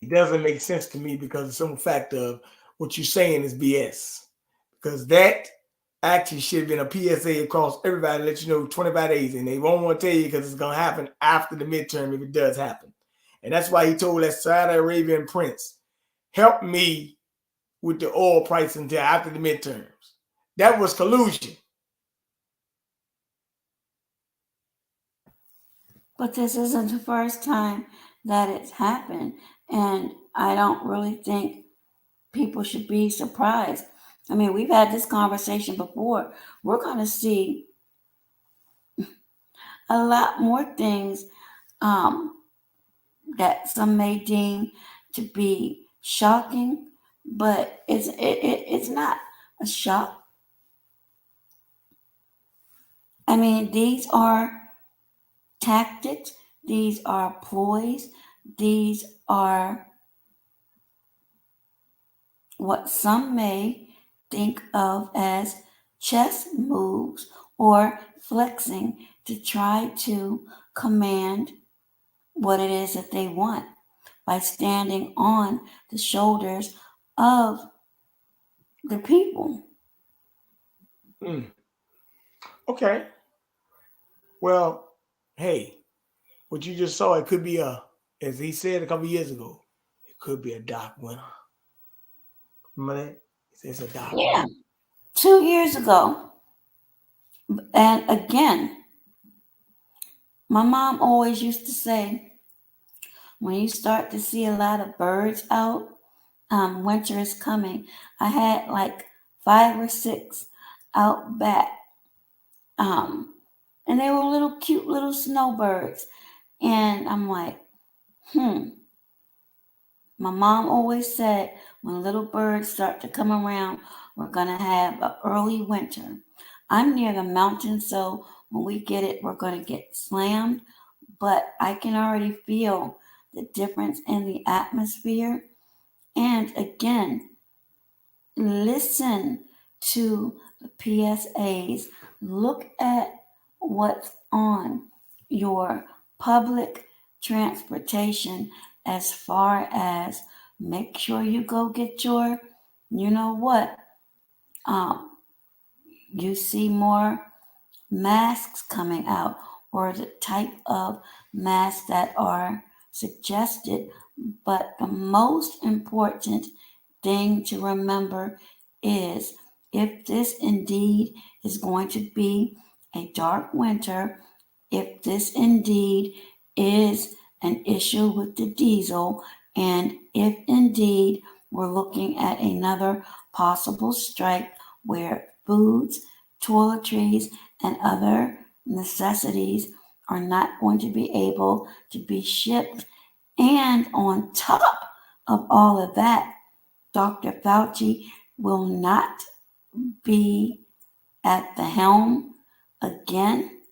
It doesn't make sense to me because the simple fact of what you're saying is BS. Because that actually should have been a PSA across everybody to let you know 25 days, and they won't want to tell you because it's going to happen after the midterm if it does happen. And that's why he told that Saudi Arabian prince, help me with the oil price until after the midterms. That was collusion. But this isn't the first time that it's happened. And I don't really think people should be surprised. I mean, we've had this conversation before. We're going to see a lot more things um, that some may deem to be shocking, but it's not a shock. I mean, these are tactics, these are ploys, these are what some may think of as chess moves or flexing to try to command what it is that they want by standing on the shoulders of the people. Mm, okay. Well, hey, what you just saw, it could be as he said a couple years ago, it could be a dark winter. Remember that? He said it's a dark winter. Yeah, 2 years ago. And again, my mom always used to say, when you start to see a lot of birds out, winter is coming. I had like 5 or 6 out back, um, and they were little cute little snowbirds. And I'm like, hmm. My mom always said when little birds start to come around, we're gonna have an early winter. I'm near the mountain, so when we get it, we're gonna get slammed. But I can already feel the difference in the atmosphere. And again, listen to the PSAs. Look at what's on your public transportation as far as make sure you go get your, you know what, um, you see more masks coming out or the type of masks that are suggested. But the most important thing to remember is if this indeed is going to be a dark winter, if this indeed is an issue with the diesel, and if indeed we're looking at another possible strike where foods, toiletries, and other necessities are not going to be able to be shipped. And on top of all of that, Dr. Fauci will not be at the helm again,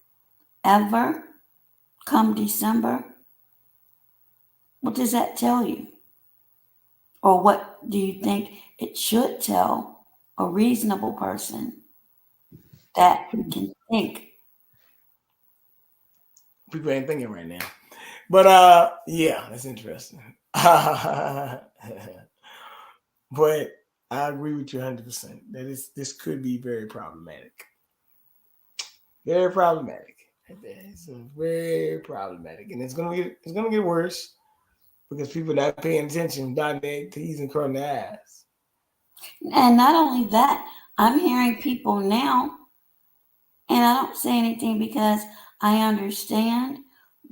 ever, come December. What does that tell you? Or what do you think it should tell a reasonable person that can think? People ain't thinking right now. But yeah, that's interesting. But I agree with you 100%. That is, this could be very problematic. Very problematic. It's very problematic, and it's gonna get worse because people not paying attention, dotting their T's and crossing their I's. And not only that, I'm hearing people now, and I don't say anything because I understand,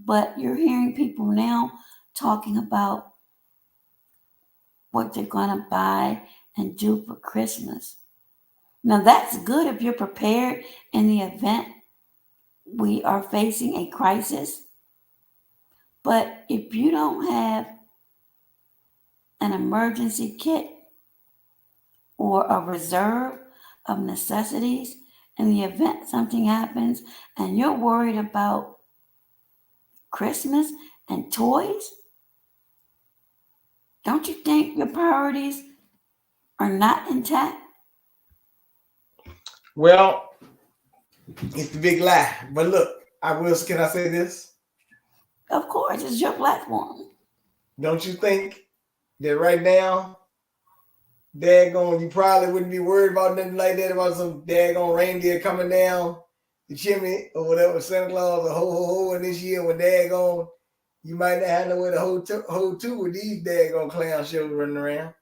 but you're hearing people now talking about what they're going to buy and do for Christmas. Now, that's good if you're prepared in the event we are facing a crisis. But if you don't have an emergency kit or a reserve of necessities in the event something happens and you're worried about Christmas and toys, don't you think your priorities are not intact? Well, it's the big lie. But look, I will. Can I say this? Of course, it's your platform. Don't you think that right now, daggone, you probably wouldn't be worried about nothing like that about some daggone reindeer coming down the chimney or whatever, Santa Claus or ho ho ho, and this year when daggone, you might not have nowhere to hold to with these daggone clown shows running around.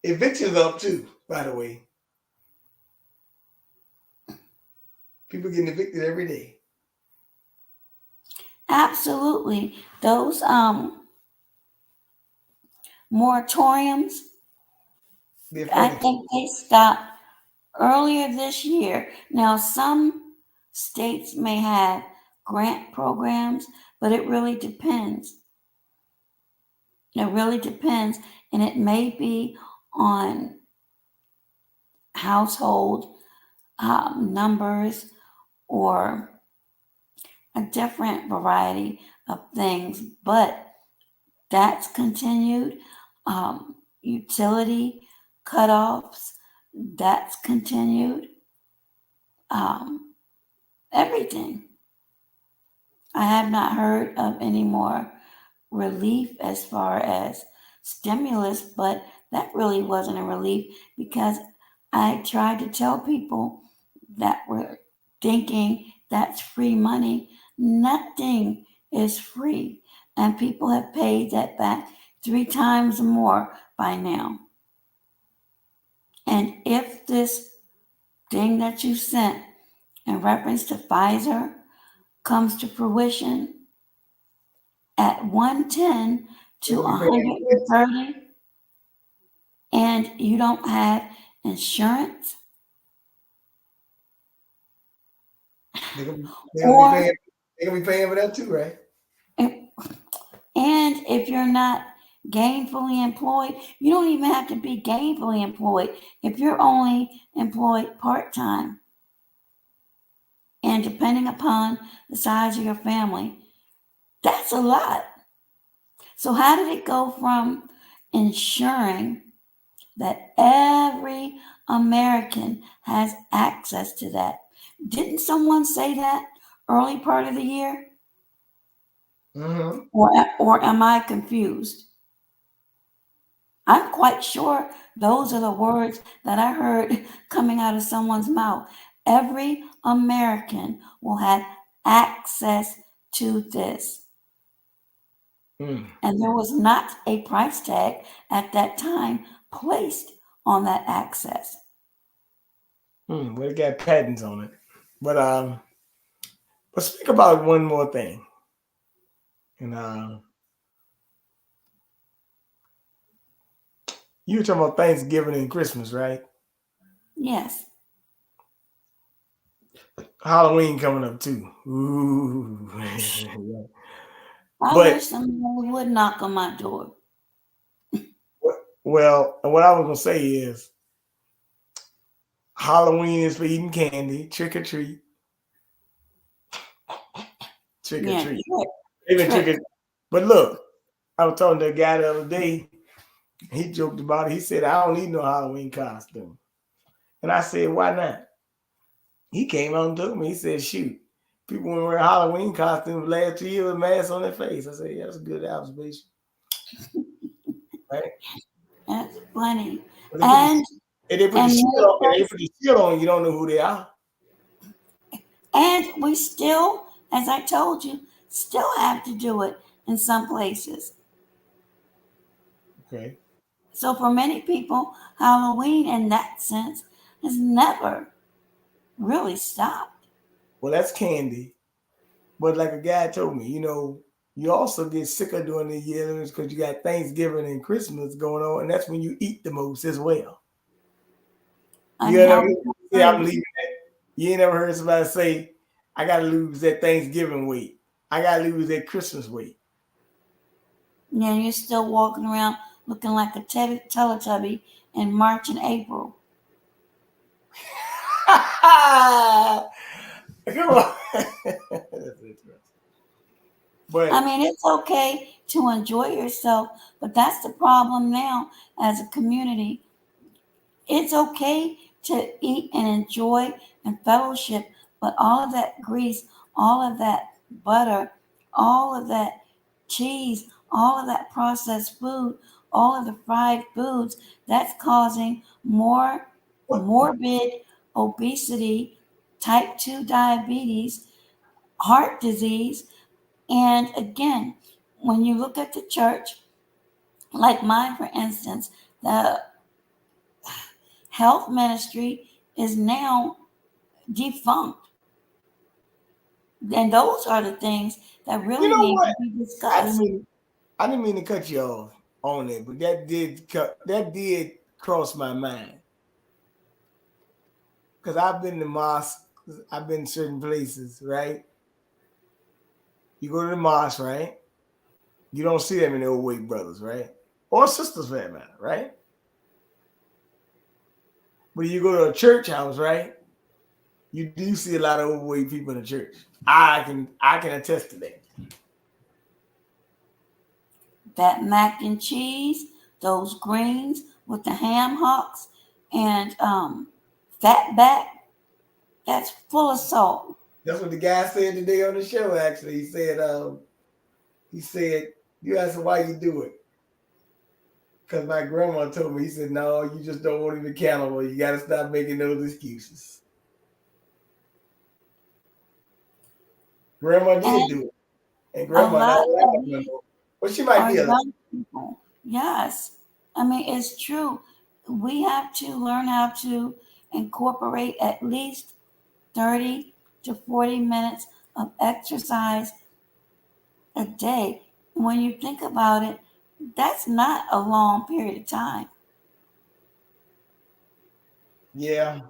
Evictions up too, by the way. People getting evicted every day. Absolutely. Those moratoriums, They're I funny. think they stopped earlier this year. Now, some states may have grant programs, but it really depends. It really depends, and it may be on household numbers or a different variety of things, but that's continued. Utility cutoffs, that's continued. Um, Everything. I have not heard of any more relief as far as stimulus, but that really wasn't a relief because I tried to tell people that were thinking That's free money. Nothing is free. And people have paid that back 3 times more by now. And if this thing that you sent in reference to Pfizer comes to fruition at 110 They're to gonna be paying for it. 130 and you don't have insurance They're gonna be, they're gonna be or paying. They're gonna be paying for that too, right? if, and if you're not gainfully employed, you don't even have to be gainfully employed. If you're only employed part-time and depending upon the size of your family, that's a lot. So how did it go from ensuring that every American has access to that? Didn't someone say that early part of the year? Mm-hmm. Or am I confused? I'm quite sure those are the words that I heard coming out of someone's mouth. Every American will have access to this. Mm. And there was not a price tag at that time placed on that access. Mm. Well, it got patents on it, but let's speak about one more thing, and you were talking about Thanksgiving and Christmas, right? Yes, Halloween coming up too. Ooh. I But wish somebody would knock on my door. well, what I was gonna say is Halloween is for eating candy, trick or treat, trick or Yeah, treat, trick, even trick trick. or. But look, I was talking to a guy the other day. He joked about it. He said, "I don't need no Halloween costume," and I said, "Why not?" He came out and took me. He said, "Shoot, people want to wear Halloween costumes last year with masks on their face." I said, "Yeah, that's a good observation, right?" That's funny. But they put the And and they put the and shield many on, and they put the shield on. You don't know who they are. and we still, as I told you, still have to do it in some places. Okay. So for many people, Halloween in that sense has never really stopped. Well, that's candy. But like a guy told me, you also get sicker during the years because you got Thanksgiving and Christmas going on, and that's when you eat the most as well. You know what I Unhealthy mean? See, I'm foods. leaving that. You ain't never heard somebody say, I gotta lose that Thanksgiving weight. I gotta lose that Christmas weight. You know, you're still walking around looking like a Teletubby in March and April. Come on. That's interesting. I But mean, it's okay to enjoy yourself, but that's the problem now as a community. It's okay to eat and enjoy and fellowship, but all of that grease, all of that butter, all of that cheese, all of that processed food, all of the fried foods, that's causing more what morbid obesity, type 2 diabetes, heart disease. And again, when you look at the church, like mine, for instance, the health ministry is now defunct. And those are the things that you really know need what? to be I didn't discussed. mean I didn't mean to cut you off on it, but that did cross my mind. Because I've been to mosques, I've been certain places, right? You go to the mosque, right? You don't see that many overweight brothers, right? Or sisters for that matter, right? But you go to a church house, right? You do see a lot of overweight people in the church. I can attest to that. That mac and cheese, those greens with the ham hocks and fat back, that's full of salt. That's what the guy said today on the show. Actually, he said you asked him why you do it because my grandma told me. He said no, you just don't want to be accountable. You got to stop making those excuses. Grandma did And do it, and a grandma not lot alive of no these more. But she might are be alive. young people. Yes. I mean, it's true. We have to learn how to incorporate at least 30 to 40 minutes of exercise a day. When you think about it, that's not a long period of time. Yeah,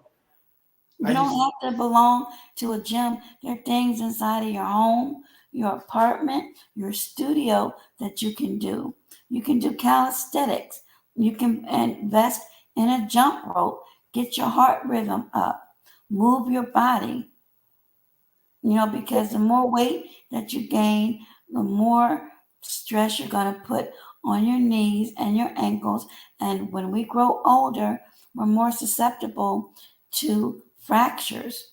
I You don't used to. have to belong to a gym. There are things inside of your home, your apartment, your studio that you can do. You can do calisthenics. You can invest in a jump rope, get your heart rhythm up, move your body, because the more weight that you gain, the more stress you're going to put on your knees and your ankles. And when we grow older, we're more susceptible to fractures.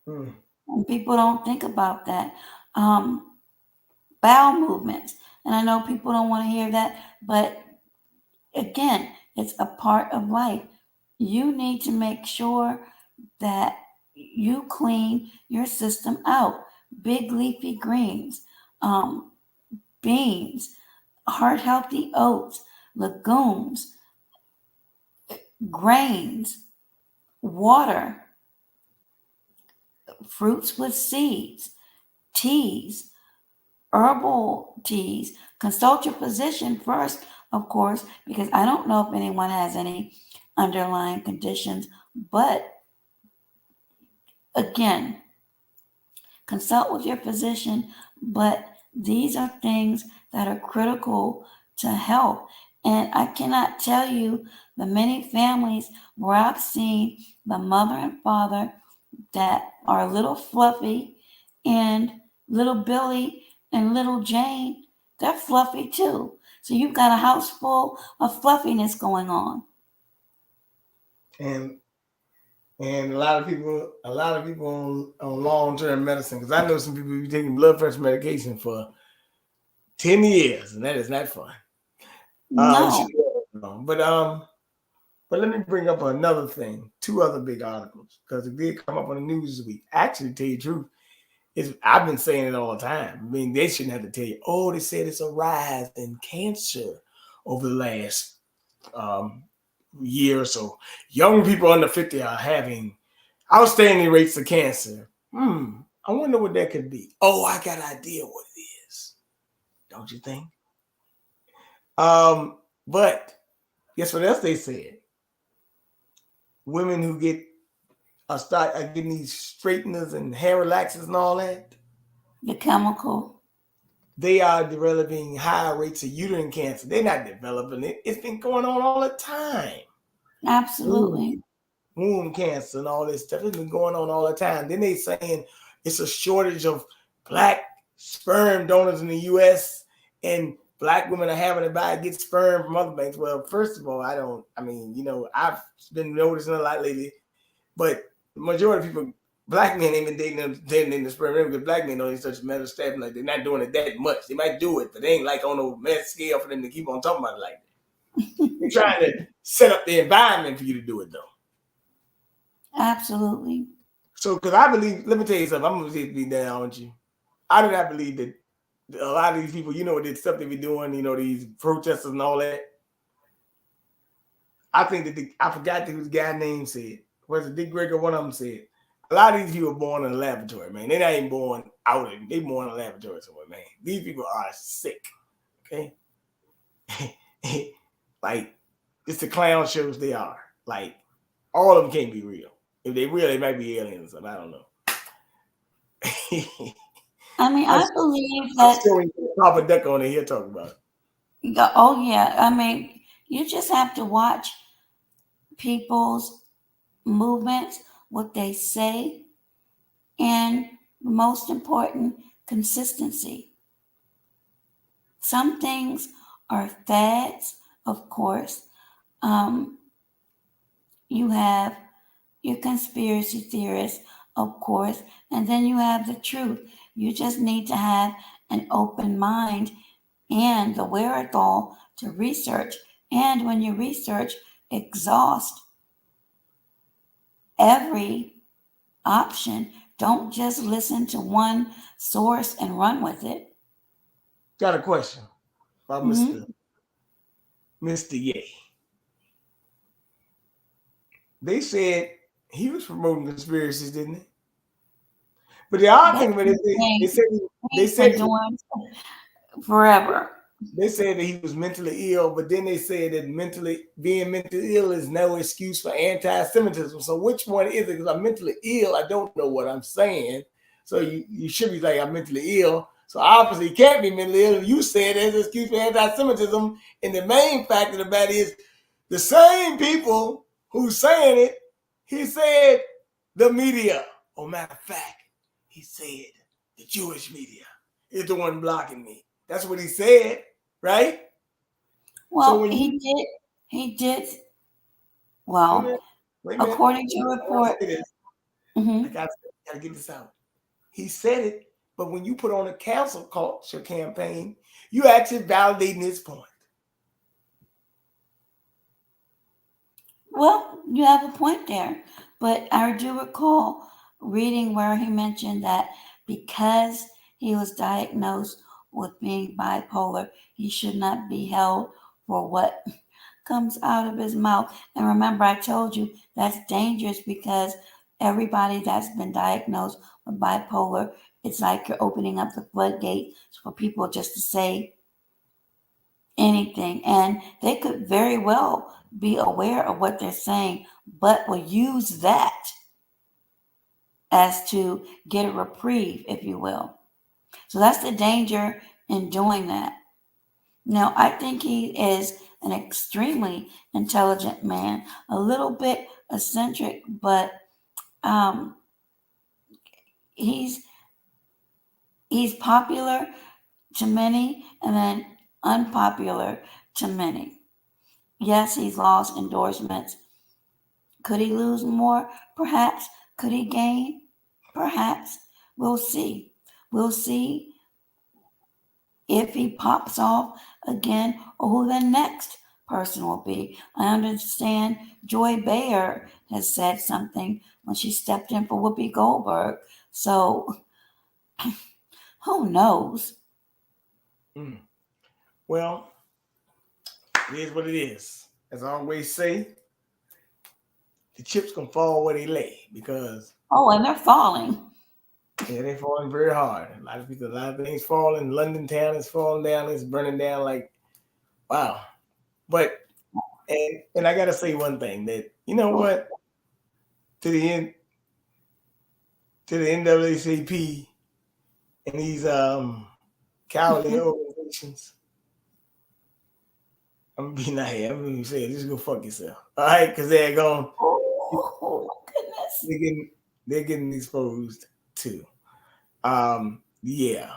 Mm, And people don't think about that. Um, Bowel movements. And I know people don't want to hear that, but again, it's a part of life. You need to make sure that you clean your system out. Big leafy greens, um, beans, heart healthy oats, legumes, grains, water, fruits with seeds, teas, herbal teas. Consult your physician first, of course, because I don't know if anyone has any underlying conditions. But again, consult with your physician. But these are things that are critical to health. And I cannot tell you the many families where I've seen the mother and father that are little Fluffy and little Billy and little Jane, they're fluffy too. So you've got a house full of fluffiness going on. and and a lot of people on long term medicine because I know some people who be taking blood pressure medication for 10 years, and that is not fun. You should, No, but let me bring up another thing. Two other big articles because it did come up on the news this week. Actually, to tell you the truth, I've been saying it all the time. I mean, they shouldn't have to tell you. Oh, they said it's a rise in cancer over the last um, year or so. Young people under 50 are having outstanding rates of cancer. I wonder what that could be. Oh, I got an idea what it is. Don't you think? But guess what else they said? Women who get start getting these straighteners and hair relaxers and all that, the chemical. they are developing higher rates of uterine cancer. They're not developing it. It's been going on all the time. Womb, Absolutely. womb cancer and all this stuff. It's been going on all the time. Then they saying it's a shortage of black sperm donors in the U.S. and black women are having to get sperm from other banks. Well, first of all, I've been noticing a lot lately, but the majority of people, black men ain't been dating the sperm because black men don't need such metal stabbing. Like they're not doing it that much. They might do it, but they ain't like on no mass scale for them to keep on talking about it like that. They're trying to set up the environment for you to do it though. Absolutely. So, because I believe, let me tell you something. I'm gonna be down with you. I do not believe that a lot of these people, the stuff they be doing, these protesters and all that. I think that I forgot who the guy name said. Was it Dick Gregory? One of them said. A lot of these people are born in a laboratory, man. They're not even born out in. They born in a laboratory somewhere, man. These people are sick. Okay, like it's the clown shows they are. Like all of them can't be real. If they real, they might be aliens. I don't know. I mean, I'm, I believe I'm that. still waiting for Papa Duck on here talking about it. Oh yeah. I mean, you just have to watch people's movements, what they say, and most important, consistency. Some things are fads, of course. Um, you have your conspiracy theorists, of course, and then you have the truth. You just need to have an open mind and the wherewithal to research. And when you research, exhaust every option Don't just listen to one source and run with it. Got a question about Hmm. Mr. Ye. They said he was promoting conspiracies, didn't they? But the odd That's thing about the it, they thing said they he's said been doing forever. they said that he was mentally ill, but then they said that being mentally ill is no excuse for anti-Semitism. So which one is it? Because I'm mentally ill, I don't know what I'm saying. So you should be like, I'm mentally ill. So obviously you can't be mentally ill. You said there's an excuse for anti-Semitism. And the main fact of the matter is the same people who's saying it, he said the media. Oh, matter of fact, he said the Jewish media is the one blocking me. That's what he said, right? So Well, when you he did, wait a well, minute, wait a minute, according to a I want to report. say this. I Hmm. gotta get this out. He said it, but when you put on a cancel culture campaign, you actually validating his point. Well, you have a point there. But I do recall reading where he mentioned that because he was diagnosed with being bipolar, he should not be held for what comes out of his mouth. And remember, I told you that's dangerous because everybody that's been diagnosed with bipolar, it's like you're opening up the floodgates for people just to say anything. And they could very well be aware of what they're saying, but will use that as to get a reprieve, if you will. So that's the danger in doing that. Now, I think he is an extremely intelligent man, a little bit eccentric, but um, he's he's popular to many and then unpopular to many. Yes, he's lost endorsements. Could he lose more? Perhaps. Could he gain? Perhaps. We'll see. We'll see if he pops off again or who the next person will be. I understand Joy Bayer has said something when she stepped in for Whoopi Goldberg. So who knows? Mm. Well, it is what it is. As I always say, the chips can fall where they lay because Oh, and they're falling. yeah, they're falling very hard. A lot of things falling. London town is falling down. It's burning down. Like wow. But and I gotta say one thing that you know what to the end to the NAACP and these cowardly organizations. I'm gonna be nice. I'm gonna say just go fuck yourself. All right, because they're going Oh, goodness. they're getting they're getting exposed too. Yeah,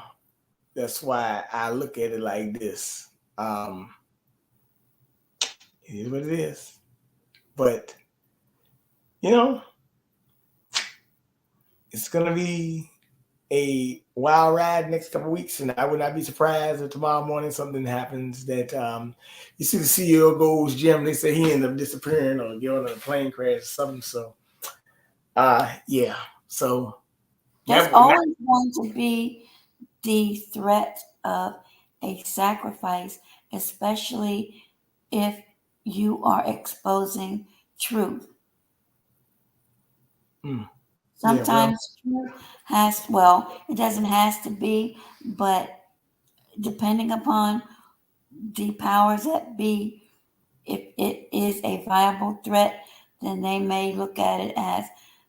that's why I look at it like this. It is what it is. But you know, it's gonna be a wild ride next couple of weeks, and I would not be surprised if tomorrow morning something happens that you see the CEO goes Jim. They say he ended up disappearing or going on a plane crash or something. So yeah. So There's that would not. always going to be the threat of a sacrifice, especially if you are exposing truth. Mm, yeah. Well. Sometimes truth has, well, it doesn't has to be, but depending upon the powers that be, if it is a viable threat, then they may look at it as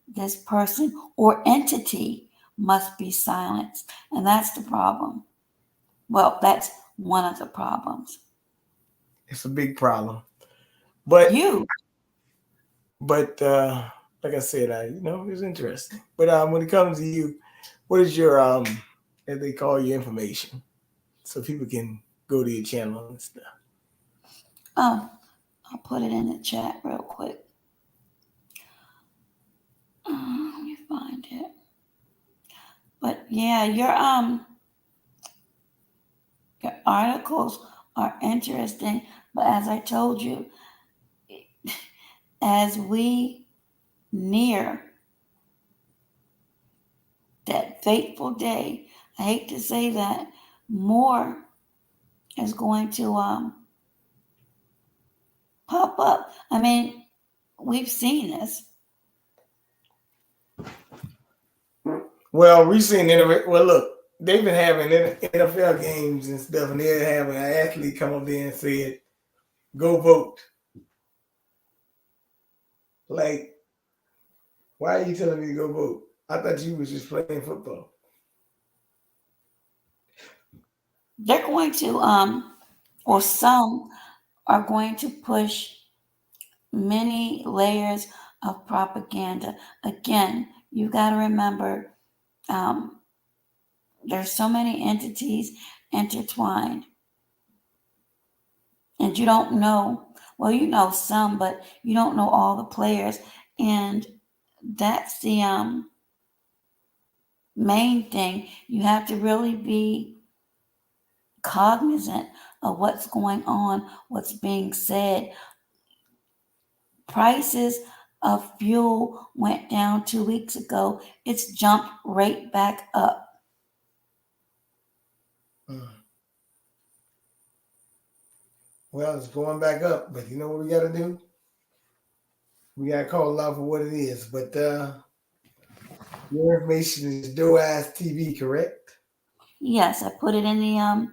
this person or entity must be silenced. And that's the problem. Well, that's one of the problems. It's a big problem. But You, but like I said, it's interesting. But when it comes to you, what is your as they call your information, so people can go to your channel and stuff. oh, I'll put it in the chat real quick. Let me find it. But yeah, your articles are interesting. But as I told you, as we near that fateful day, I hate to say that, more is going to pop up. I mean, we've seen this. Well, we seen well, look, they've been having NFL games and stuff, and they're having an athlete come up there and said, "Go vote." Like, why are you telling me to go vote? I thought you was just playing football. They're going to, or some are going to push many layers of propaganda. Again, you got to remember, um, there's so many entities intertwined, and you don't know. Well, you know some, but you don't know all the players, and that's the main thing. You have to really be cognizant of what's going on, what's being said. Prices of fuel went down 2 weeks ago. It's jumped right back up. Mm. Well, it's going back up, but you know what we got to do? We got to call it out for what it is. But your information is Doaz TV, correct? Yes, I put it in the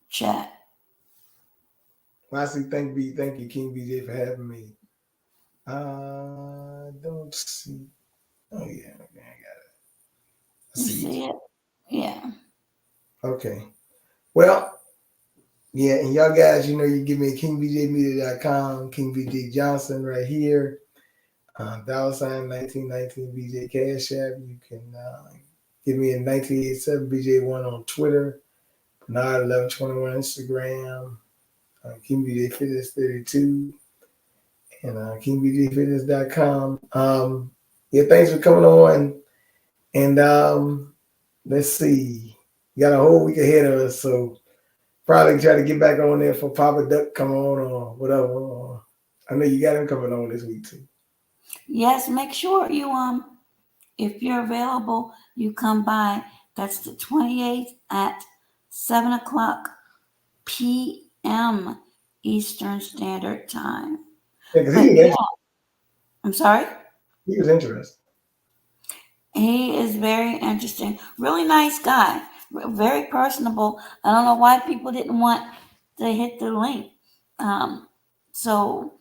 chat. Lastly, thank you, King BJ, for having me. Don't see. Oh yeah, okay, I got it. I You see you. see it? Yeah. Okay. Well, yeah, and y'all guys, you know, you give me kingbjmedia.com, King BJ Johnson right here, $ 1919 BJ Cash App. You can give me a 1987 BJ1 on Twitter, Bernard 1121 Instagram, King BJ Fitness 32, and kingbjfitness.com. Yeah, thanks for coming on. And let's see, we got a whole week ahead of us, so probably try to get back on there for Papa Duck come on or whatever. I know you got him coming on this week too. Yes, make sure you if you're available, you come by. That's the 28th at 7 o'clock p.m. Eastern Standard Time. Yeah, because But yeah, I'm sorry. he was interested. He is very interesting. Really nice guy. Very personable. I don't know why people didn't want to hit the link. Um, so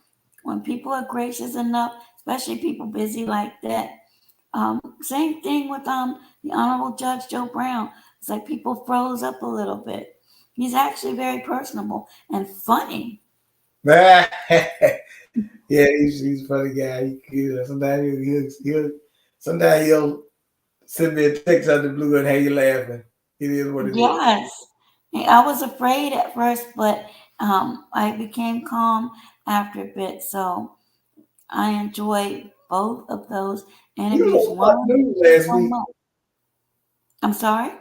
when people are gracious enough, especially people busy like that, same thing with the Honorable Judge Joe Brown. It's like people froze up a little bit. He's actually very personable and funny. Yeah, he's a funny guy. Sometimes he'll send me a text out the blue and have you laughing. It is what it is. Yes. I was afraid at first, but I became calm after a bit. So I enjoyed both of those He was interviews. on Fox One, News last one week. month. I'm sorry?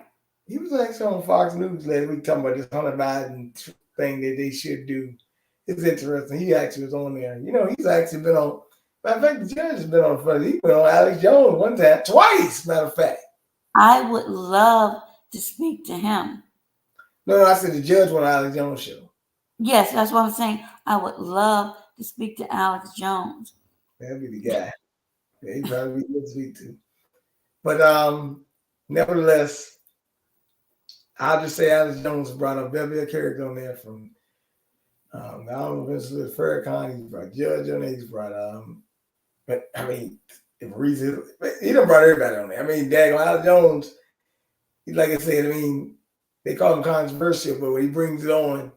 He was actually on Fox News last week talking about this Hunter Biden thing that they should do. It's interesting. He actually was on there. You know, he's actually been on. Matter of fact, the judge has been on front. He been on Alex Jones one time, twice. Matter of fact. I would love to speak to him. No, I said the judge went on Alex Jones show. Yes, that's what I'm saying. I would love to speak to Alex Jones. That'd be the guy. Yeah, he probably be good to speak to. But nevertheless, I'll just say Alex Jones brought a very character on there from I don't know if it's Farrakhan, he's brought Judge on there, he's brought but I mean if reason he done brought everybody on there. I mean, Dag Alex Jones, he's like I said, I mean, they call him controversial, but when he brings it on,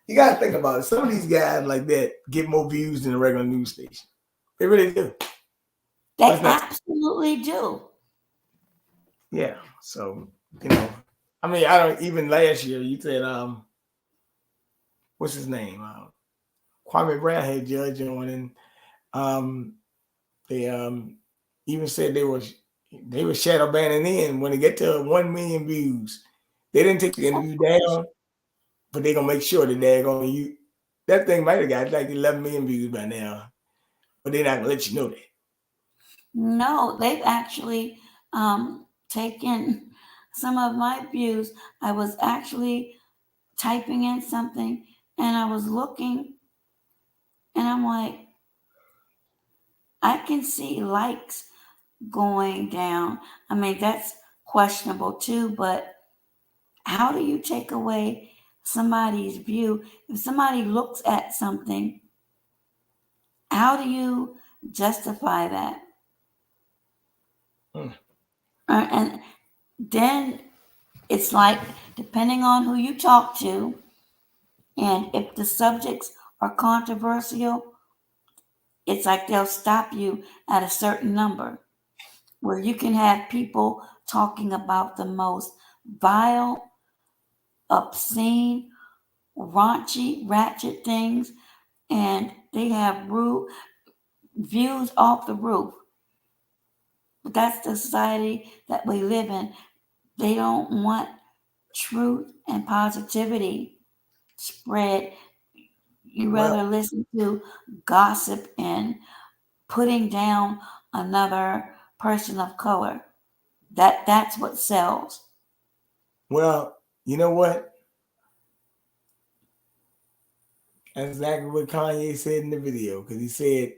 you gotta think about it. Some of these guys like that get more views than a regular news station. They really do. They absolutely do. Yeah. So, you know, I mean, I don't even last year you said what's his name? Kwame Brown had Judge on, and they even said they were shadow banning in when they get to 1 million views. They didn't take the interview down, but they're gonna make sure that they're gonna you that thing might have got like 11 million views by now, but they're not gonna let you know that. No, they've actually taken some of my views. I was actually typing in something and I was looking and I'm like, I can see likes going down. I mean, that's questionable too, but how do you take away somebody's view? If somebody looks at something, how do you justify that? Hmm. And then it's like, depending on who you talk to, and if the subjects are controversial, it's like they'll stop you at a certain number where you can have people talking about the most vile, obscene, raunchy, ratchet things, and they have views off the roof. But that's the society that we live in. They don't want truth and positivity spread. You Well, rather listen to gossip and putting down another person of color. That's what sells. well, you know what? That's exactly what Kanye said in the video because he said,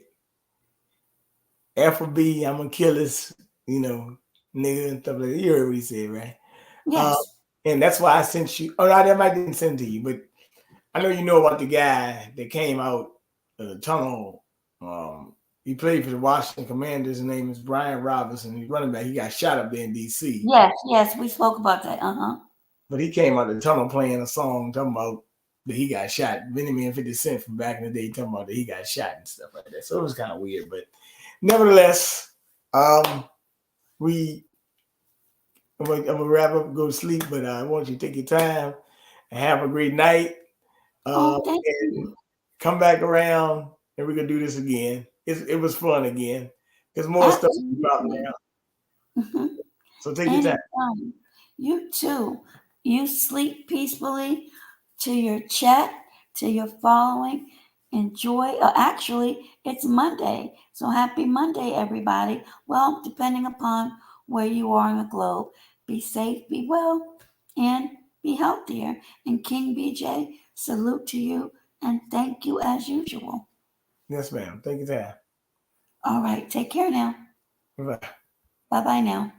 "F or B, I'm gonna kill this, you know, nigga and stuff like that." You heard what he said, right? Uh, Yes, and that's why I sent you. Oh, no, that might didn't send to you, but I know you know about the guy that came out of the tunnel. He played for the Washington Commanders. His name is Brian Robinson. He's running back. He got shot up there in D.C. yes. We spoke about that. But he came out of the tunnel playing a song talking about that he got shot. Vinny Man 50 Cent from back in the day talking about that he got shot and stuff like that. So it was kind of weird. But nevertheless, um, we I'm gonna wrap up and go to sleep, but I want you to take your time and have a great night. Oh, thank And you. come back around and we're gonna do this again. It was fun again. There's more stuff to drop Absolutely. now. Hmm. So take your time. Anytime. You too. You sleep peacefully to your chat, to your following. Enjoy. Actually, it's Monday. So happy Monday, everybody. Well, depending upon where you are in the globe, be safe, be well, and be healthier. And King BJ, salute to you and thank you as usual. Yes, ma'am. Take your time. All right. Take care now. Bye. Bye bye now.